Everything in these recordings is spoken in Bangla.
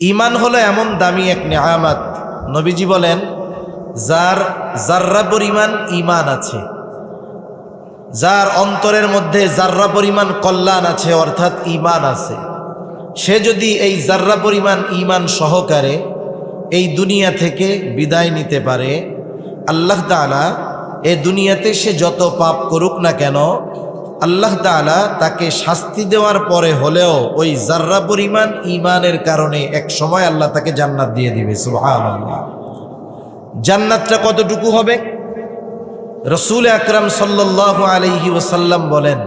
ঈমান হলো এমন দামি এক নেয়ামত, নবীজি বলেন যার জাররা পরিমাণ ঈমান আছে, যার অন্তরের মধ্যে জাররা পরিমাণ কল্যাণ আছে অর্থাৎ ঈমান আছে, সে যদি এই জাররা পরিমাণ ঈমান সহকারে এই দুনিয়া থেকে বিদায় নিতে পারে, আল্লাহ তাআলা এই দুনিয়াতে সে যত পাপ করুক না কেন আল্লাহ তাআলা তাকে শাস্তি দেওয়ার পরে হলেও ওই জাররা পরিমাণ ঈমানের কারণে এক সময় আল্লাহ তাকে জান্নাত দিয়ে দিবে। সুবহানাল্লাহ। জান্নাতটা কতটুকু হবে? রাসূল আকরাম সাল্লাল্লাহু আলাইহি ওয়াসাল্লাম বলেন,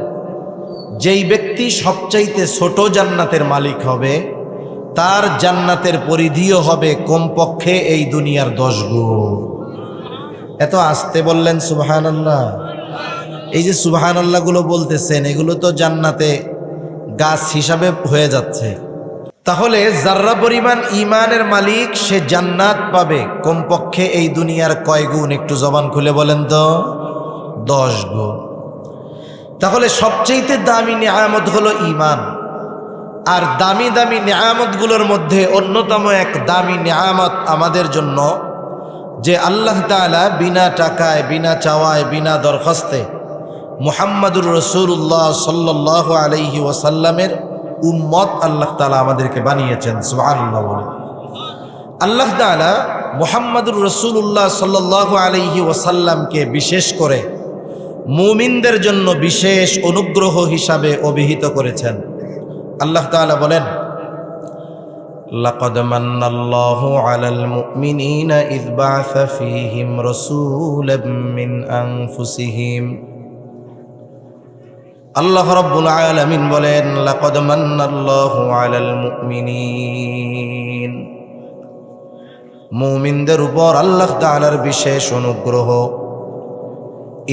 যেই ব্যক্তি সবচাইতে ছোট জান্নাতের মালিক হবে তার জান্নাতের পরিধিও হবে কমপক্ষে এই দুনিয়ার 10 গুণ। এত আস্তে বললেন সুবহানাল্লাহ। এই যে সুবহানাল্লাহ গুলো বলতেছেন এগুলো তো জান্নাতে গাছ হিসাবে হয়ে যাচ্ছে। তাহলে জাররা পরিমাণ ঈমানের মালিক সে জান্নাত পাবে কমপক্ষে এই দুনিয়ার কয় গুণ? একটু জবান খুলে বলেন তো। 10 গুণ। তাহলে সবচেয়ে দামি নিয়ামত হলো ঈমান। আর দামি দামি নিয়ামতগুলোর মধ্যে অন্যতম এক দামি নিয়ামত আমাদের জন্য যে আল্লাহ তাআলা বিনা টাকায়, বিনা চাওয়ায়, বিনা দরখাস্তে মুহাম্মাদুর রাসূলুল্লাহ সাল্লাল্লাহু আলাইহি ওয়াসাল্লামের উম্মত আল্লাহ তাআলা আমাদেরকে বানিয়েছেন। সুবহানাল্লাহ বলেন। আল্লাহ তাআলা মুহাম্মাদুর রাসূলুল্লাহ সাল্লাল্লাহু আলাইহি ওয়াসাল্লামকে বিশেষ করে মুমিনদের জন্য বিশেষ অনুগ্রহ হিসাবে অভিহিত করেছেন। আল্লাহ তাআলা বলেন, লাকাদ মান্নাল্লাহু আলাল মুমিনিনা ইয বা'আসা ফীহিম রাসূলাম মিন আনফুসিহিম। আল্লাহ রাব্বুল আলামিন বলেন, লাকাদ মান্নাল্লাহু আলাল মুমিনিন, মুমিনদের উপর আল্লাহ তাআলার বিশেষ অনুগ্রহ।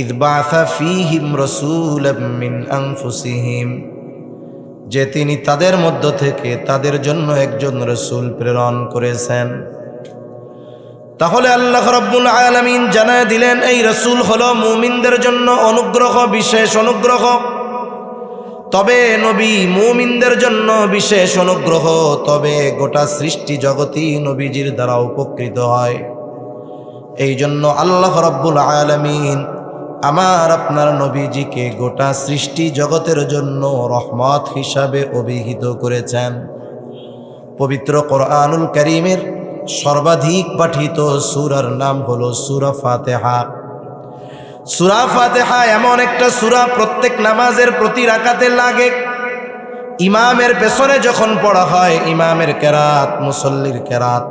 ইয বা'আসা ফীহিম রাসূলাম মিন আনফুসিহিম, যে তিনি তাদের মধ্য থেকে তাদের জন্য একজন রাসূল প্রেরণ করেছেন। তাহলে আল্লাহ রাব্বুল আলামিন জানায় দিলেন এই রাসূল হলো মুমিনদের জন্য অনুগ্রহ, বিশেষ অনুগ্রহ। তবে নবী মুমিনদের জন্য বিশেষ অনুগ্রহ, তবে গোটা সৃষ্টি জগতই নবীজির দ্বারা উপকৃত হয়। এই জন্য আল্লাহ রাব্বুল আলামিন আমার আপনার নবীজিকে গোটা সৃষ্টি জগতের জন্য রহমত হিসাবে অভিহিত করেছেন। পবিত্র কোরআনুল কারীমের সর্বাধিক পাঠিত সূরার নাম হলো সূরা ফাতিহা। সূরা ফাতিহা এমন একটা সূরা প্রত্যেক নামাজের প্রতি রাকাতে লাগে। ইমামের পেছনে যখন পড়া হয়, ইমামের কেরাত, মুসল্লির কেরাত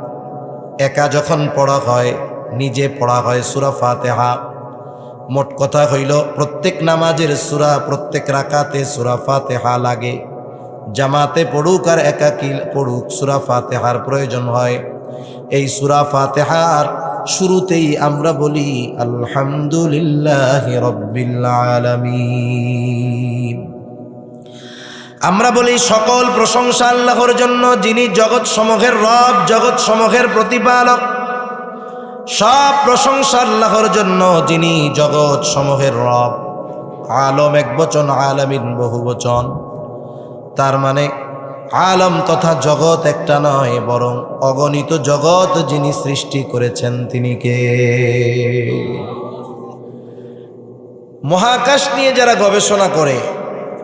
একা যখন পড়া হয়, নিজে পড়া হয় সূরা ফাতিহা। মোট কথা হইল প্রত্যেক নামাজের সূরা, প্রত্যেক রাকাতে সূরা ফাতিহা লাগে। জামাতে পড়ুক আর একাকী পড়ুক, সূরা ফাতিহার প্রয়োজন হয়। এই সূরা ফাতিহার শুরুতেই আমরা বলি আলহামদুলিল্লাহি রাব্বিল আলামিন। আমরা বলি সকল প্রশংসা আল্লাহর জন্য, যিনি জগৎ সমূহের রব, জগৎ সমূহের প্রতিপালক। সব প্রশংসা আল্লাহর জন্য, যিনি জগৎ সমূহের রব। আলম একবচন, আলামিন বহুবচন। তার মানে আলম তথা জগৎ একটা নয়, বরং অগণিত জগৎ যিনি সৃষ্টি করেছেন তিনি কে? মহাকাশ নিয়ে যারা গবেষণা করে,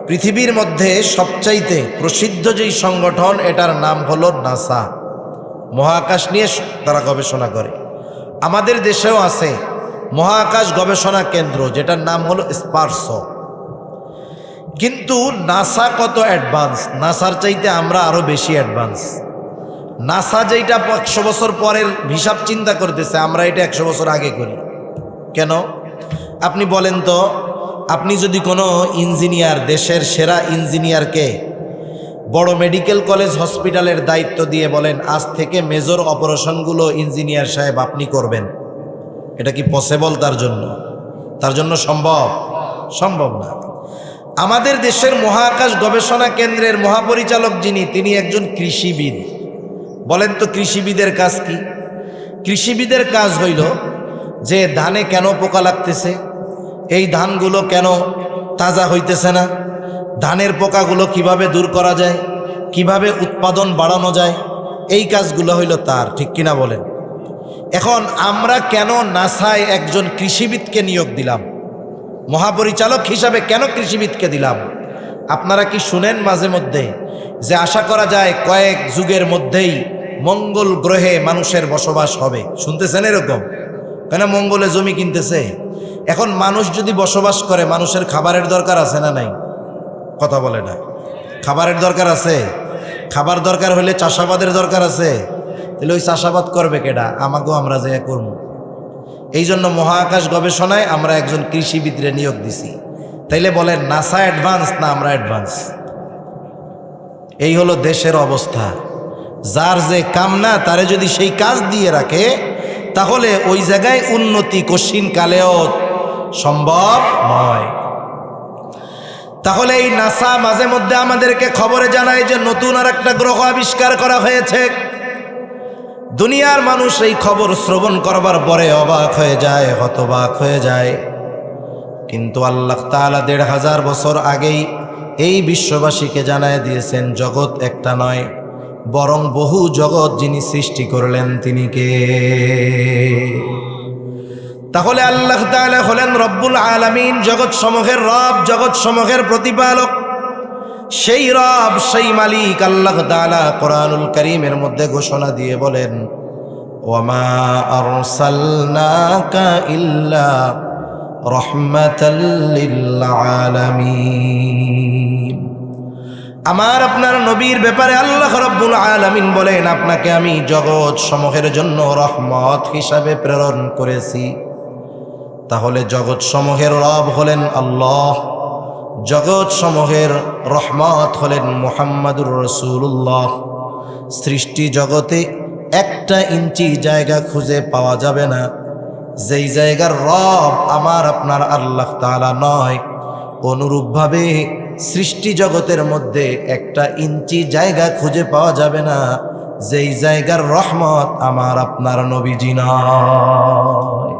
পৃথিবীর মধ্যে সবচাইতে প্রসিদ্ধ যেই সংগঠন এটার নাম হলো নাসা। মহাকাশ নিয়ে তারা গবেষণা করে। আমাদের দেশেও আছে মহাকাশ গবেষণা কেন্দ্র, যেটার নাম হলো স্পারসো। কিন্তু নাসা কত অ্যাডভান্স, নাসার চাইতে আমরা আরো বেশি অ্যাডভান্স। নাসা যেটা 100 বছর পরের হিসাব চিন্তা করতেছে, আমরা এটা 100 বছর আগে করি। কেন আপনি বলেন তো? আপনি যদি কোনো ইঞ্জিনিয়ার, দেশের সেরা ইঞ্জিনিয়ারকে বড় মেডিকেল কলেজ হসপিটালের দায়িত্ব দিয়ে বলেন আজ থেকে মেজর অপারেশনগুলো ইঞ্জিনিয়ার সাহেব আপনি করবেন, এটা কি পসিবল? তার জন্য সম্ভব? সম্ভব না। আমাদের দেশের মহাকাশ গবেষণা কেন্দ্রের মহাপরিচালক যিনি, তিনি একজন কৃষিবিদ। বলেন তো কৃষিবিদের কাজ কি? কৃষিবিদের কাজ হইল যে ধানে কেন পোকা লাগতেছে, এই ধানগুলো কেন তাজা হইতেছে না, ধানের পোকাগুলো কিভাবে দূর করা যায়, কিভাবে উৎপাদন বাড়ানো যায়, এই কাজগুলো হইল তার, ঠিক কিনা বলেন? এখন আমরা কেন নাসায় একজন কৃষিবিদকে নিয়োগ দিলাম, মহাপরিচালক হিসাবে কেন কৃষিবিদকে দিলাম? আপনারা কি শুনেন মাঝে মধ্যে যে আশা করা যায় কয়েক যুগের মধ্যেই মঙ্গল গ্রহে মানুষের বসবাস হবে? শুনতেছেন এরকম? কেন মঙ্গলে জমি কিনতেছে। এখন মানুষ যদি বসবাস করে, মানুষের খাবারের দরকার আছে না নাই? কথা বলে না। খাবারের দরকার আছে। খাবার দরকার হলে চাষাবাদের দরকার আছে। তাহলে ওই চাষাবাদ করবে কেডা? আমাকেও আমরা যে করব। এই জন্য মহাকাশ গবেষণায় আমরা একজন কৃষিবিদরে নিয়োগ দিছি। তাইলে বলেন নাসা অ্যাডভান্স না আমরা অ্যাডভান্স? এই হলো দেশের অবস্থা। যার যে কাম না তারে যদি সেই কাজ দিয়ে রাখে, তাহলে ওই জায়গায় উন্নতি কঠিন কালেও সম্ভব নয়। তাহলে এই নাসা মাঝে মধ্যে আমাদেরকে খবরে জানায় যে নতুন আর একটা গ্রহ আবিষ্কার করা হয়েছে। দুনিয়ার মানুষ এই খবর শ্রবণ করবার পরে অবাক হয়ে যায়, হতবাক হয়ে যায়। কিন্তু আল্লাহ তাআলা ১৫০০ বছর আগেই এই বিশ্ববাসীকে জানায় দিয়েছেন জগৎ একটা নয়, বরং বহু জগৎ যিনি সৃষ্টি করলেন তিনি কে? তাহলে আল্লাহ তাআলা হলেন রব্বুল আলামিন, জগৎ সমূহের রব, জগৎ সমূহের প্রতিপালক। সেই রব, সেই মালিক আল্লাহ তাআলা কোরআনুল কারীমের মধ্যে ঘোষণা দিয়ে বলেন, ওয়ামা আরসালনাকা ইল্লা রাহমাতাল লিল আলামিন। আমার আপনার নবীর ব্যাপারে আল্লাহ রাব্বুল আলামিন বলেন, আপনাকে আমি জগৎ সমূহের জন্য রহমত হিসাবে প্রেরণ করেছি। তাহলে জগৎ সমূহের রব হলেন আল্লাহ, জগৎ সমূহের রহমত হলেন মুহাম্মাদুর রাসূলুল্লাহ। সৃষ্টি জগতে একটা ইঞ্চি জায়গা খুঁজে পাওয়া যাবে না যেই জায়গার রব আমার আপনার আল্লাহ তাআলা নয়। অনুরূপভাবে সৃষ্টি জগতের মধ্যে একটা ইঞ্চি জায়গা খুঁজে পাওয়া যাবে না যেই জায়গার রহমত আমার আপনার নবীজি নয়।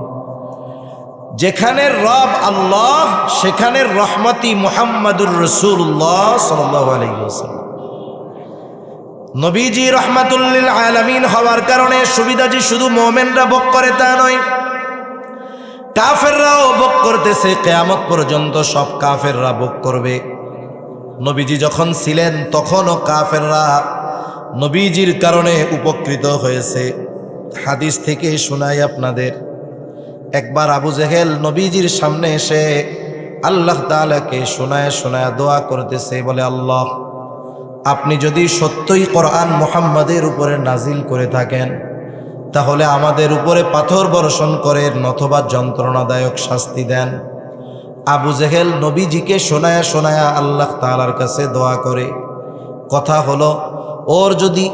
যেখানে রব আল্লাহ সেখানের রহমতি মুহাম্মাদুর রাসূলুল্লাহ সাল্লাল্লাহু আলাইহি ওয়াসাল্লাম। নবীজি রহমাতুল লিল আলামিন হওয়ার কারণে সুবিধা যে শুধু মুমিনরা ভোগ করে তা নয়, কাফেররাও ভোগ করতেছে। কিয়ামত পর্যন্ত সব কাফেররা ভোগ করবে। নবীজি যখন ছিলেন তখনও কাফেররা নবীজির কারণে উপকৃত হয়েছে। হাদিস থেকে শোনাই আপনাদের, একবার আবু জেহেল নবীজির সামনে এসে আল্লাহ তাআলাকে শোনায় শোনায় দোয়া করতেছে, বলে আল্লাহ, আপনি যদি সত্যই কোরআন মুহাম্মাদের উপরে নাজিল করে থাকেন তাহলে আমাদের উপরে পাথর বর্ষণ করেন অথবা যন্ত্রণাদায়ক শাস্তি দেন। আবু জেহেল নবীজিকে শোনায়া শোনায়া আল্লাহ তাআলার কাছে দোয়া করে। কথা হলো, ওর যদি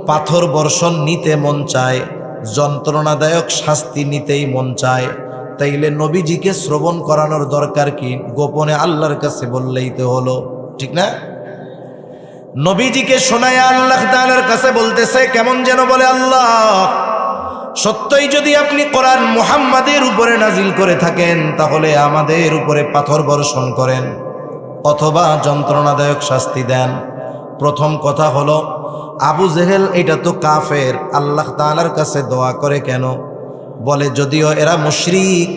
পাথর বর্ষণ নিতে মন চায়, যন্ত্রণাদায়ক শাস্তি নিতেই মন চায়, তাইলে নবীজিকে শ্রবণ করানোর দরকার কি? গোপনে আল্লাহর কাছে বললেই তো হলো, ঠিক না? নবীজিকে শোনায়া আল্লাহ তাআলার কাছে বলতেছে, কেমন যেন বলে, আল্লাহ, সত্যই যদি আপনি কোরআন মুহাম্মাদের উপরে নাজিল করে থাকেন তাহলে আমাদের উপরে পাথর বর্ষণ করেন অথবা যন্ত্রণাদায়ক শাস্তি দেন। প্রথম কথা হলো, আবু জেহেল এটা তো কাফের, আল্লাহ তাআলার কাছে দোয়া করে কেন? বলে, যদিও এরা মুশরিক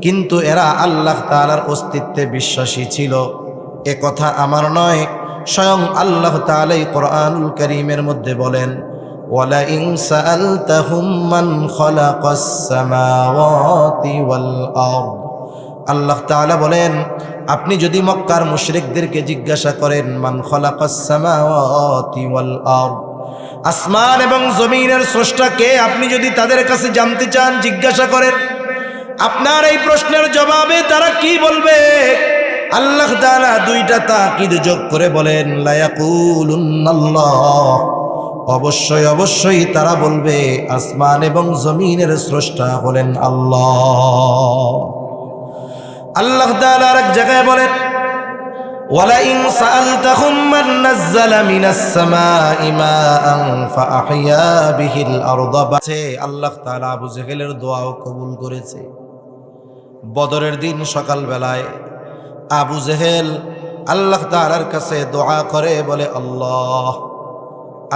কিন্তু এরা আল্লাহ তাআলার অস্তিত্বে বিশ্বাসী ছিল। এ কথা আমার নয়, স্বয়ং আল্লাহ তাআলাই কোরআনুল কারীমের মধ্যে বলেন, ওয়ালাইন সাআলতাহুম মান খালাকাস সামাওয়াতি ওয়াল আরদ। আল্লাহ তাআলা বলেন, আপনি যদি মক্কার মুশরিকদেরকে জিজ্ঞাসা করেন মান খালাকাস সামাওয়াতি ওয়াল আরদ, আসমান এবং জমিনের স্রষ্টা কে, আপনি যদি তাদের কাছে জানতে চান, জিজ্ঞাসা করেন, আপনার এই প্রশ্নের জবাবে তারা কি বলবে? আল্লাহ তাআলা দুইটা তাকিদ যোগ করে বলেন, লা ইয়াকুলুন্নাল্লাহ, অবশ্যই অবশ্যই তারা বলবে আসমান এবং জমিনের স্রষ্টা হলেন আল্লাহ। আল্লাহ তাআলা আরেক জায়গায় বলেন, ওয়ালাইন সাআলতাহুম মান নাযালা মিনাস সামাই মাআন ফাআহইয়া বিহিল আরদা। আল্লাহ তাআলা আবু জেহেলের দোয়াও কবুল করেছে। বদরের দিন সকালবেলায় আবু জেহেল আল্লাহ তাআলার কাছে দোয়া করে, বলে, আল্লাহ,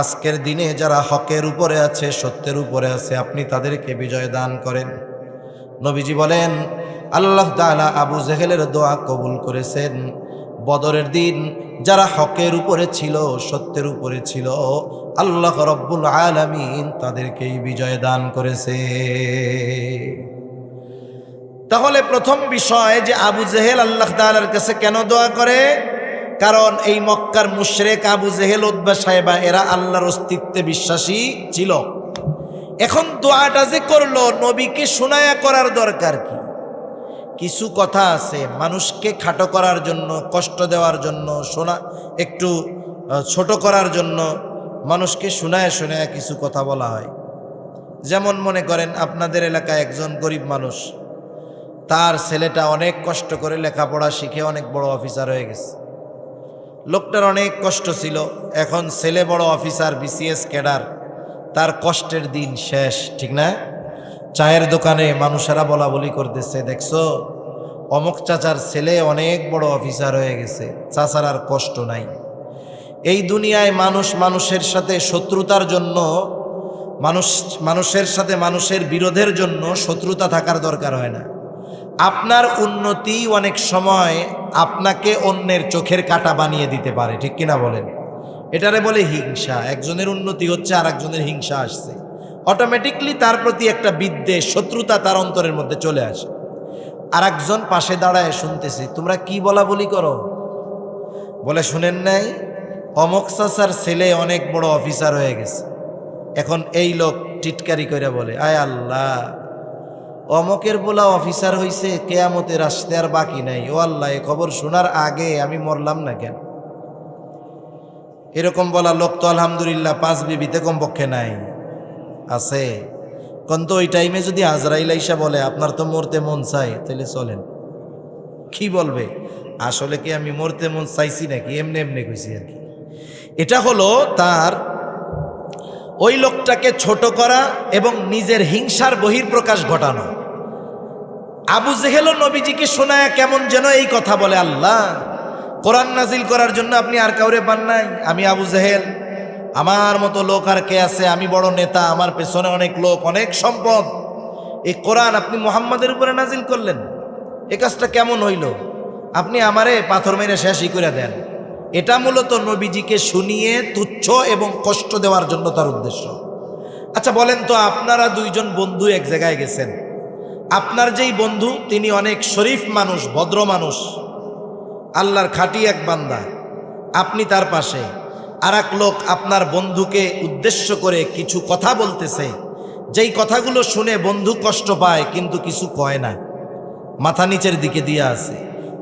আজকের দিনে যারা হকের উপরে আছে, সত্যের উপরে আছে, আপনি তাদেরকে বিজয় দান করেন। নবীজি বলেন আল্লাহ তাআলা আবু জেহেলের দোয়া কবুল করেছেন। বদরের দিন যারা হকের উপরে ছিল, সত্যের উপরে ছিল, আল্লাহ রব্বুল আলামিন তাদেরকেই বিজয় দান করেছে। তাহলে প্রথম বিষয় যে আবু জেহেল আল্লাহ তাআলার কাছে কেন দোয়া করে? কারণ এই মক্কার মুশরিক আবু জেহেল, উতবা, সাইবা এরা আল্লাহর অস্তিত্বে বিশ্বাসী ছিল। এখন দোয়াটা যে করলো, নবীকে শোনায়া করার দরকার কি? কিছু কথা আছে মানুষকে খাটো করার জন্য, কষ্ট দেওয়ার জন্য, শোনা একটু ছোট করার জন্য মানুষকে শোনায়া শোনায়া কিছু কথা বলা হয়। যেমন মনে করেন আপনাদের এলাকায় একজন গরিব মানুষ, তার ছেলেটা অনেক কষ্ট করে লেখাপড়া শিখে অনেক বড় অফিসার হয়ে গেছে। লোকটার অনেক কষ্ট ছিল, এখন ছেলে বড় অফিসার, বিসিএস ক্যাডার, তার কষ্টের দিন শেষ, ঠিক না? চায়ের দোকানে মানুষেরা বলা বলি করতেছে, দেখছো অমুক চাচার ছেলে অনেক বড় অফিসার হয়ে গেছে, চাচার আর কষ্ট নাই। এই দুনিয়ায় মানুষ মানুষের সাথে শত্রুতার জন্য, মানুষের সাথে মানুষের বিরোধের জন্য শত্রুতা থাকার দরকার হয় না। আপনার উন্নতি অনেক সময় আপনাকে অন্যের চোখের কাঁটা বানিয়ে দিতে পারে, ঠিক কিনা বলেন? এটারে বলে হিংসা। একজনের উন্নতি হচ্ছে আর একজনের হিংসা আসছে, অটোমেটিকলি তার প্রতি একটা বিদ্বেষ, শত্রুতা তার অন্তরের মধ্যে চলে আসে। আর একজন পাশে দাঁড়ায় শুনতেছি, তোমরা কি বলা বলি করো? বলে শুনেন নাই অমুক চাচার ছেলে অনেক বড় অফিসার হয়ে গেছে। এখন এই লোক টিটকারি করে বলে, আয় আল্লাহ, অমকের বলা অফিসার হইছে, কেয়ামতের আসতে আর বাকি নাই। ও আল্লাহ, এ খবর শোনার আগে আমি মরলাম না কেন? এরকম বলা লোক তো আলহামদুলিল্লাহ 5 বিবিতে কমপক্ষে নাই, আছে। কিন্তু ওই টাইমে যদি আজরাইল আইসা বলে আপনার তো মরতে মন চাই, তাহলে চলেন। কি বলবে? আসলে কি আমি মরতে মন চাইছি নাকি, এমনি এমনি কইছি আর কি। এটা হলো তার ওই লোকটাকে ছোট করা এবং নিজের হিংসার বহিঃপ্রকাশ ঘটানো। আবু জেহেল নবীজিকে শোনায় কেমন যেন এই কথা বলে, আল্লাহ কোরআন নাজিল করার জন্য আপনি আর কাউরে পান নাই? আমি আবু জেহেল, আমার মতো লোক আর কে আছে? আমি বড় নেতা, আমার পেছনে অনেক লোক, অনেক সম্পদ। এই কোরআন আপনি মুহাম্মাদের উপরে নাজিল করলেন, এ কাজটা কেমন হইল? আপনি আমারে পাথর মেরে শেষই করে দেন। এটা মূলত নবীজিকে শুনিয়ে তুচ্ছ এবং কষ্ট দেওয়ার জন্য তার উদ্দেশ্য। আচ্ছা বলেন তো, আপনারা দুইজন বন্ধু এক জায়গায় গেছেন, আপনার যেই বন্ধু তিনি অনেক শরীফ মানুষ, ভদ্র মানুষ, আল্লাহর খাঁটি এক বান্দা, আপনি তার পাশে, আর এক লোক আপনার বন্ধুকে উদ্দেশ্য করে কিছু কথা বলতেছে, যেই কথাগুলো শুনে বন্ধু কষ্ট পায় কিন্তু কিছু কয় না, মাথা নিচের দিকে দিয়ে আছে।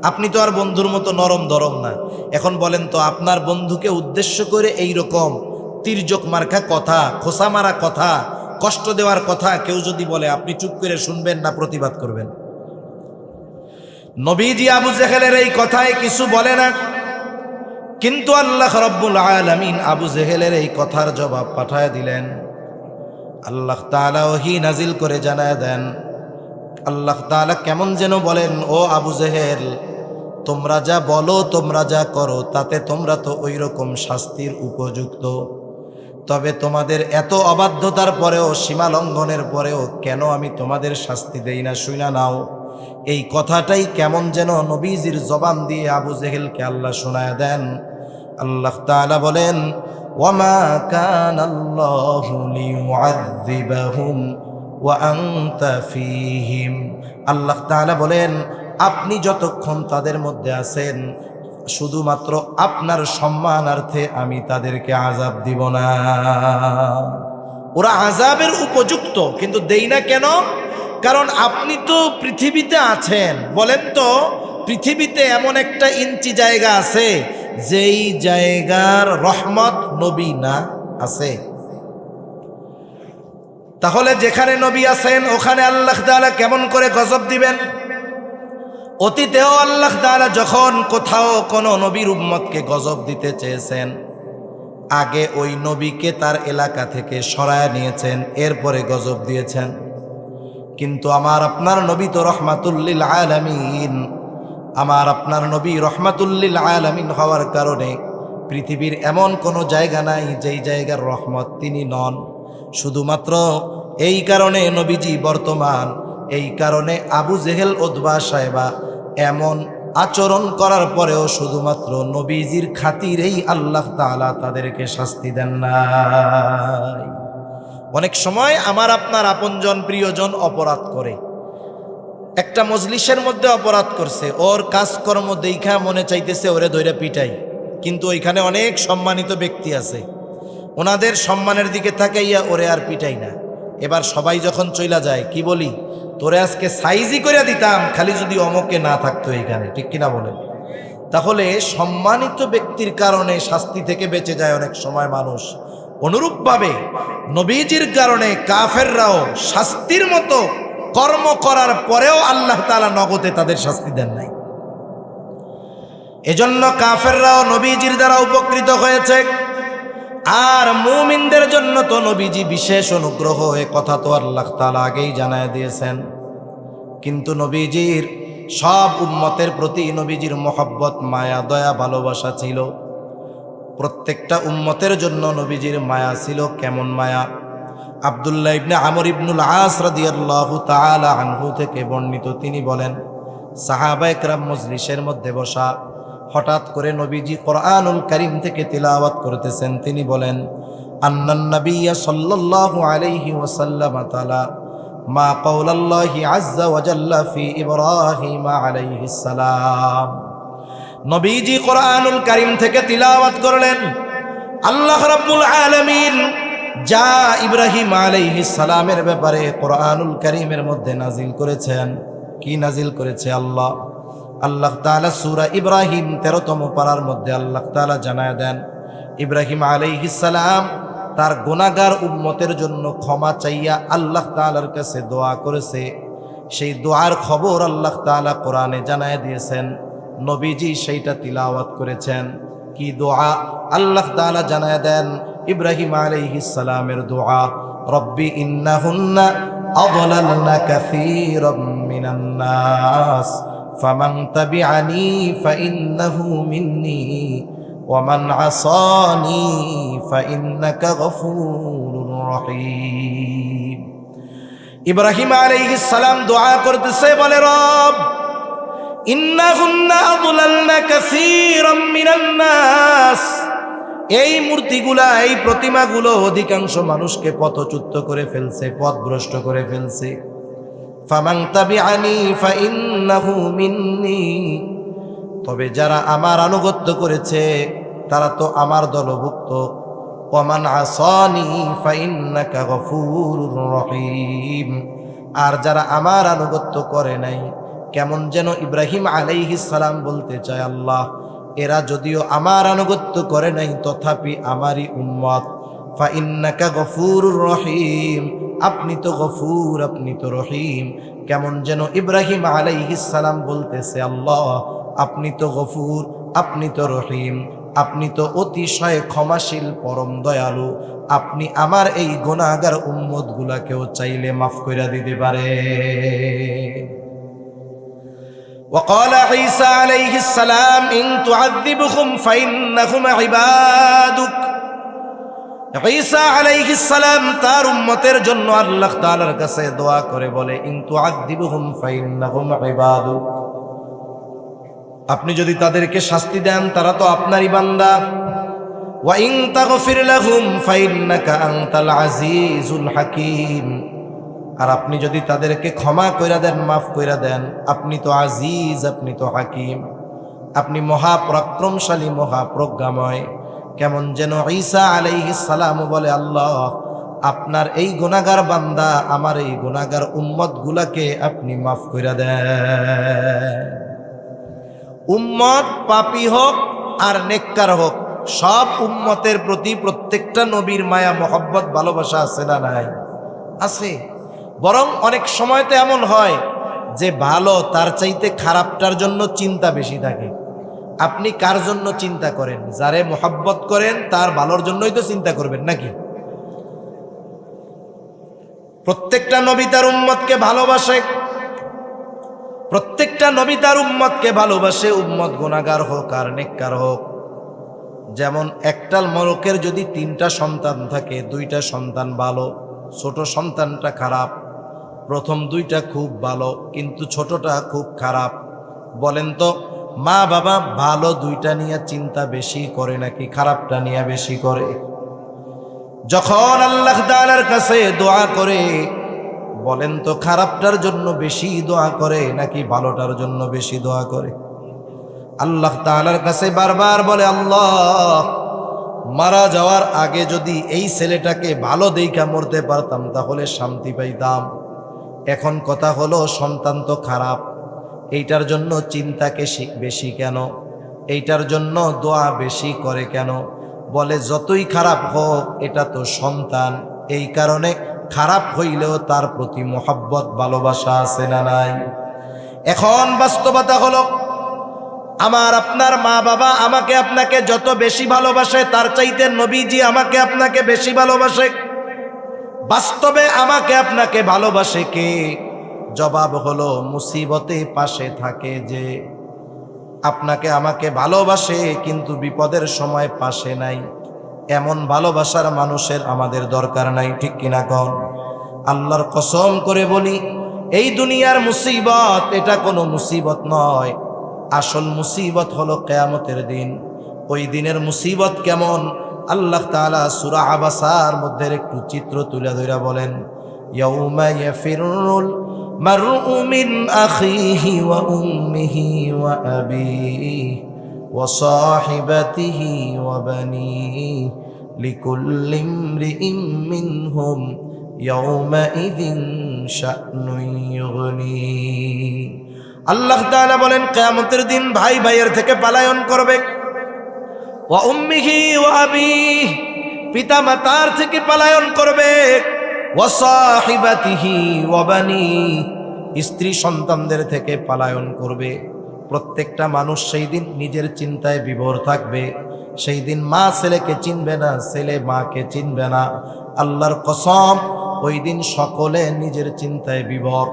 আপনি তো আর বন্ধুর মতো নরম দরম না। এখন বলেন তো, আপনার বন্ধুকে উদ্দেশ্য করে এই রকম তির্যক মার্কা কথা, খোসা মারা কথা, কষ্ট দেওয়ার কথা কেউ যদি বলে, আপনি চুপ করে শুনবেন না প্রতিবাদ করবেন? নবীজি আবু জেহেলের এই কথায় কিছু বলে না, কিন্তু আল্লাহ রাব্বুল আলামিন আবু জেহেলের এই কথার জবাব পাঠায় দিলেন। আল্লাহ তাআলা ওহী নাজিল করে জানায় দেন। আল্লাহ তাআলা কেমন যেন বলেন, ও আবু জেহেল, তোমরা যা বলো, তোমরা যা করো, তাতে তোমরা তো ওই রকম শাস্তির উপযুক্ত। তবে তোমাদের এত অবাধ্যতার পরেও, সীমা লঙ্ঘনের পরেও কেন আমি তোমাদের শাস্তি দেই না, শুনা নাও। এই কথাটাই কেমন যেন নবীজির জবান দিয়ে আবু জেহেলকে আল্লাহ শোনায় দেন। আল্লাহ তাআলা বলেন, ওয়ামা কানাল্লাহু লিয়ুআযযিবাহুম ওয়া আনতা ফীহিম। আল্লাহ তাআলা বলেন, আপনি যতক্ষণ তাদের মধ্যে আছেন, শুধুমাত্র আপনার সম্মানার্থে আমি তাদেরকে আযাব দিব না। ওরা আযাবের উপযুক্ত, কিন্তু দেই না কেন? কারণ আপনি তো পৃথিবীতে আছেন। বলেন তো, পৃথিবীতে এমন একটা ইঞ্চি জায়গা আছে যেই জায়গার রহমত নবী না আছে? তাহলে যেখানে নবী আছেন ওখানে আল্লাহ তাআলা কেমন করে গজব দিবেন? অতীতেও আল্লাহ তাআলা যখন কোথাও কোনো নবীর উম্মতকে গজব দিতে চেয়েছেন, আগে ওই নবীকে তার এলাকা থেকে সরায় নিয়েছেন, এরপরে গজব দিয়েছেন। কিন্তু আমার আপনার নবী তো রহমাতুল লিল আলামিন। আমার আপনার নবী রহমাতুল লিল আলামিন হওয়ার কারণে পৃথিবীর এমন কোনো জায়গা নাই যেই জায়গার রহমত তিনি নন। শুধুমাত্র এই কারণে নবীজি বর্তমান, এই কারণে আবু জেহেল উতবা সাহেবা এমন আচরণ করার পরেও শুধুমাত্র নবীজির খাতিরেই আল্লাহ তাআলা তাদেরকে শাস্তি দেন নাই। অনেক সময় আমার আপনার আপনজন প্রিয়জন অপরাধ করে, একটা মজলিসের মধ্যে অপরাধ করছে, ওর কাজকর্ম দেখা মনে চাইতেছে ওরে ধইরা পিটাই, কিন্তু ওইখানে অনেক সম্মানিত ব্যক্তি আছে, ওনাদের সম্মানের দিকে তাকাইয়া ওরে আর পিটাই না। এবার সবাই যখন চইলা যায় কি বলি, তোরে আজকে সাইজি করে দিতাম খালি যদি অমকে না থাকতো এইখানে, ঠিক কিনা বলেন? তাহলে সম্মানিত ব্যক্তির কারণে শাস্তি থেকে বেঁচে যায় অনেক সময় মানুষ। অনুরূপভাবে নবীজির কারণে কাফেররাও শাস্তির মতো কর্ম করার পরেও আল্লাহ তাআলা নগদে তাদের শাস্তি দেন নাই। এজন্য কাফেররাও নবীজির দ্বারা উপকৃত হয়েছে, আর মুমিনদের জন্য তো নবীজি বিশেষ অনুগ্রহ, এ কথা তো আল্লাহ তাআলা আগেই জানায় দিয়েছেন। কিন্তু নবীজির সব উম্মতের প্রতি নবীজির মহব্বত, মায়া, দয়া, ভালোবাসা ছিল। প্রত্যেকটা উম্মতের জন্য নবীজির মায়া ছিল। কেমন মায়া? আব্দুল্লাহ ইবনে আমর ইবনুল আস রাদিয়াল্লাহু তাআলা আনহু থেকে বর্ণিত, তিনি বলেন, সাহাবায়ে কেরাম মজলিসের মধ্যে বসা, হঠাৎ করে নবীজি কোরআনুল কারীম থেকে তিলাওয়াত করতেছেন। তিনি বলেন, আন্নান নাবিয়্যা সাল্লাল্লাহু আলাইহি ওয়াসাল্লাম তাআলা মা কাওলাল্লাহি আযযা ওয়া জাল্লা ফি ইব্রাহিম আলাইহিস সালাম। নবীজি কোরআনুল কারীম থেকে তিলাওয়াত করলেন, আল্লাহ রাব্বুল আলামিন যা ইব্রাহিম আলাইহিস সালামের ব্যাপারে কোরআনুল কারীমের মধ্যে নাজিল করেছেন। কি নাজিল করেছে? আল্লাহ তাআলা সূরা ইব্রাহিম 13তম পারার মধ্যে আল্লাহ তাআলা জানায় দেন, ইব্রাহিম আলাইহিস সালাম তার গুনাহগার উম্মতের জন্য ক্ষমা চাইয়া আল্লাহ তাআলার কাছে দোয়া করেছে। সেই দোয়ার খবর আল্লাহ তাআলা কোরআনে জানায় দিয়েছেন, নবীজি সেইটা তিলাওয়াত করেছেন। কি দোয়া? আল্লাহ তাআলা জানায় দেন ইব্রাহিম আলাইহিস সালামের দোয়া, রব্বি ইন্নাহুন্না আযলালনা কাসীরাম মিনান নাস ফামান তাবিআনি ফাইন্নাহু মিন্নি ওয়া মান আসানি ফাইন্নাকা গফুরুর রহিম। ইব্রাহিম আলাইহিস সালাম দোয়া করতেছে, বলে, রব ইন্নাহুন্না আযলালনা কাসীরাম মিনান নাস, এই মূর্তিগুলা, এই প্রতিমাগুলো অধিকাংশ মানুষকে পথচ্যুত করে ফেলছে, পথভ্রষ্ট করে ফেলছে। ফামান তাবিআনি ফাইন্নাহু মিন্নি, তবে যারা আমার আনুগত্য করেছে তারা তো আমার দলভুক্ত। ওয়া মান আসানি ফাইন্নাকা গফুরুর রহিম, আর যারা আমার আনুগত্য করে নাই, কেমন যেন ইব্রাহিম আলাইহিস সালাম বলতে চায়, আল্লাহ এরা যদিও আমার আনুগত্য করে নাই তথাপি আমারই উম্মত, ফাইন্নাকা গফুরুর রহিম, আপনি তো গফুর, আপনি তো রহিম। কেমন যেন ইব্রাহিম আলাইহিস সালাম বলতেছে, আল্লাহ আপনি তো গফুর, আপনি তো রহিম, আপনি তো অতিশয় ক্ষমাশীল, পরম দয়ালু, আপনি আমার এই গুনাহগার উম্মতগুলাকেও চাইলে মাফ কইরা দিতে পারে। وقال عيسى عليه السلام إن تعذبهم فإنهم عبادك। ঈসা আলাইহিস সালাম তার উম্মতের জন্য আল্লাহ তাআলার কাছে দোয়া করে বলে, ইন তুআযিবুহুম ফাইন্নাহুম ইবাদুক, আপনি যদি তাদেরকে শাস্তি দেন তারা তো আপনারই বান্দা। ওয়া ইন তাগফির লাহুম ফাইন্নাকা আনতাল আজিজুল হাকীম, আর আপনি যদি তাদেরকে ক্ষমা কইরা দেন, মাফ কইরা দেন, আপনি তো আজিজ, আপনি তো হাকিম, আপনি মহাপরাক্রমশালী, মহাপ্রজ্ঞাময়। কেমন যেন ঈসা আলাইহিস সালাম বলে, আল্লাহ আপনার এই গুনাহগার বান্দা, আমার এই গুনাহগার উম্মত গুলাকে আপনি মাফ কইরা দেন। উম্মত পাপী হোক আর নেককার হোক, সব উম্মতের প্রতি প্রত্যেকটা নবীর মায়া, মহব্বত, ভালোবাসা আছে না নাই? আছে। বরং অনেক সময় তো এমন হয় যে ভালো তার চাইতে খারাপটার জন্য চিন্তা বেশি থাকে। আপনি কার জন্য চিন্তা করেন? যারে মহব্বত করেন তার ভালোর জন্যই তো চিন্তা করবেন নাকি? প্রত্যেকটা নবী তার উম্মতকে ভালোবাসে, প্রত্যেকটা নবী তার উম্মতকে ভালোবাসে, উম্মত গুনাহগার হোক আর নেককার হোক। যেমন একটা লোকের যদি 3টা সন্তান থাকে, 2টা সন্তান ভালো, ছোট সন্তানটা খারাপ, প্রথম 2টা খুব ভালো কিন্তু ছোটটা খুব খারাপ। বলেন তো মা বাবা ভালো 2টা নিয়ে চিন্তা বেশি করে নাকি খারাপটা নিয়ে বেশি করে? যখন আল্লাহ তাআলার কাছে দোয়া করে, বলেন তো খারাপটার জন্য বেশি দোয়া করে নাকি ভালোটার জন্য বেশি দোয়া করে? আল্লাহ তাআলার কাছে বারবার বলে, আল্লাহ মারা যাওয়ার আগে যদি এই ছেলেটাকে ভালো দেইখা মরতে পারতাম তাহলে শান্তি পাইতাম। এখন কথা হলো সন্তান তো খারাপ, এইটার জন্য চিন্তাকে বেশি কেন? এইটার জন্য দোয়া বেশি করে কেন? বলে যতই খারাপ হোক এটা তো সন্তান, এই কারণে খারাপ হইলেও তার প্রতি মোহাব্বত ভালোবাসা আছে না নাই? এখন বাস্তবতা হলো আমার আপনার মা বাবা আমাকে আপনাকে যত বেশি ভালোবাসে তার চাইতে নবীজি আমাকে আপনাকে বেশি ভালোবাসে। বাস্তবে আমাকে আপনাকে ভালোবাসে কে? জবাব হলো মুসিবতে পাশে থাকে যে। আপনাকে আমাকে ভালোবাসে কিন্তু বিপদের সময় পাশে নাই, এমন ভালোবাসার মানুষের আমাদের দরকার নাই, ঠিক কিনা কন? আল্লাহর কসম করে বলি, এই দুনিয়ার মুসিবত এটা কোনো মুসিবত নয়, আসল মুসিবত হলো কিয়ামতের দিন। ওই দিনের মুসিবত কেমন আল্লাহ তাআলা সূরা আবাসার মধ্যে একটু চিত্র তুলে ধরে বলেন, ইয়াউমা ইয়াফিরুল মারউ মিন আখিহি ওয়া উম্মিহি ওয়া আবিহি ওয়া সাহিবাতিহি ওয়া বানিহি লিকুল্লি ইমরিইম মিনহুম ইয়াউমাইযিন শা'নুন ইউগনি। আল্লাহ তাআলা বলেন কিয়ামতের দিন ভাই ভাইয়ের থেকে পলায়ন করবে, ওয়া উম্মিহি ওয়া আবিহি পিতা মাতার থেকে পলায়ন করবে, ওয়া সাহিবাতিহি ওয়া বানিহি স্ত্রী সন্তানদের থেকে পলায়ন করবে। প্রত্যেকটা মানুষ সেই দিন নিজের চিন্তায় বিভোর থাকবে। সেই দিন মা ছেলেকে চিনবে না, ছেলে মাকে চিনবে না। আল্লাহর কসম ওই দিন সকলে নিজের চিন্তায় বিভোর।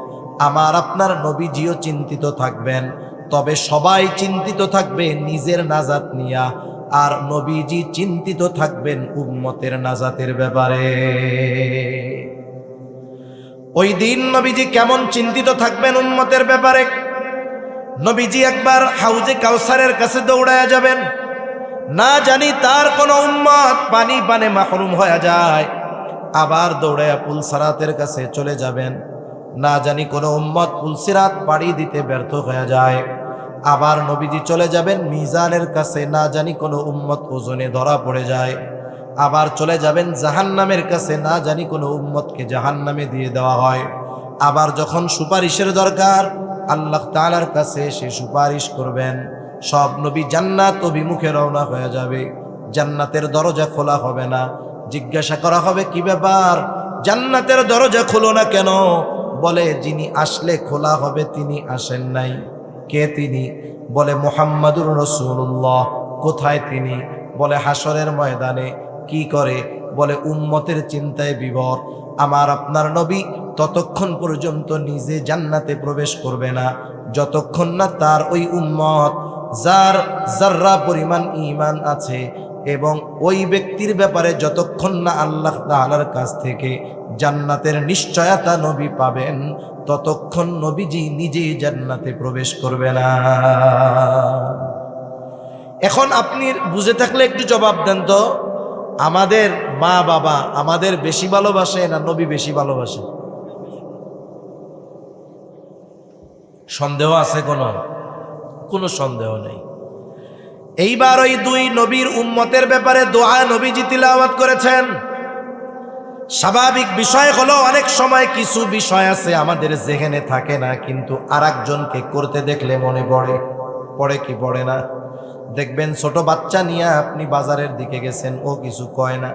আমার আপনার নবীজিও চিন্তিত থাকবেন, তবে সবাই চিন্তিত থাকবে নিজের নাজাত নিয়া, আর নবীজি চিন্তিত থাকবেন উম্মতের নাজাতের ব্যাপারে। ওই দিন নবীজি কেমন চিন্তিত থাকবেন উম্মতের ব্যাপারে? নবীজি একবার হাউজে কাউসারের কাছে দৌড়ায়া যাবেন, না জানি তার কোন উম্মত পানি পানে মাহরুম হয়ে যায়। আবার দৌড়ায়া পুলসিরাতের কাছে চলে যাবেন, না জানি কোন উম্মত পুলসিরাত পাড়ি দিতে ব্যর্থ হয়ে যায়। আবার নবীজি চলে যাবেন মিজানের কাছে, না জানি কোন উম্মত ওজনে ধরা পড়ে যায়। আবার চলে যাবেন জাহান্নামের কাছে, না জানি কোন উম্মতকে জাহান্নামে দিয়ে দেওয়া হয়। আবার যখন সুপারিশের দরকার আল্লাহ তাআলার কাছে সে সুপারিশ করবেন, সব নবী জান্নাত অভিমুখে রওনা হয়ে যাবে। জান্নাতের দরজা খোলা হবে না, জিজ্ঞাসা করা হবে কি ব্যাপার, জান্নাতের দরজা খোলো না কেন? বলে যিনি আসলে খোলা হবে তিনি আসেন নাই। কে তিনি? বলে মুহাম্মাদুর রাসূলুল্লাহ। কোথায় তিনি? বলে হাসরের ময়দানে। কি করে? বলে উম্মতের চিন্তায় বিভোর। আমার আপনার নবী ততক্ষণ পর্যন্ত নিজে জান্নাতে প্রবেশ করবে না যতক্ষণ না তার ওই উম্মত যার যাররা পরিমাণ ঈমান আছে এবং ওই ব্যক্তির ব্যাপারে যতক্ষণ না আল্লাহ তাআলার কাছ থেকে জান্নাতের নিশ্চয়তা নবী পাবেন ততক্ষণ নবীজি নিজেই জান্নাতে প্রবেশ করবে না। এখন আপনি বুঝে থাকলে একটু জবাব দেন তো, আমাদের মা বাবা আমাদের বেশি ভালোবাসে না নবী বেশি ভালোবাসে? সন্দেহ আছে? কোনো সন্দেহ নেই। এইবার ওই দুই নবীর উম্মতের ব্যাপারে দোয়া নবীজি তিলাওয়াত করেছেন। স্বাভাবিক বিষয় হলো অনেক সময় কিছু বিষয় আছে আমাদের যেখানে থাকে না, কিন্তু আরেকজনকে করতে দেখলে মনে পড়ে কি পড়ে না? দেখবেন ছোট বাচ্চা নিয়ে আপনি বাজারের দিকে গেছেন, ও কিছু কয় না,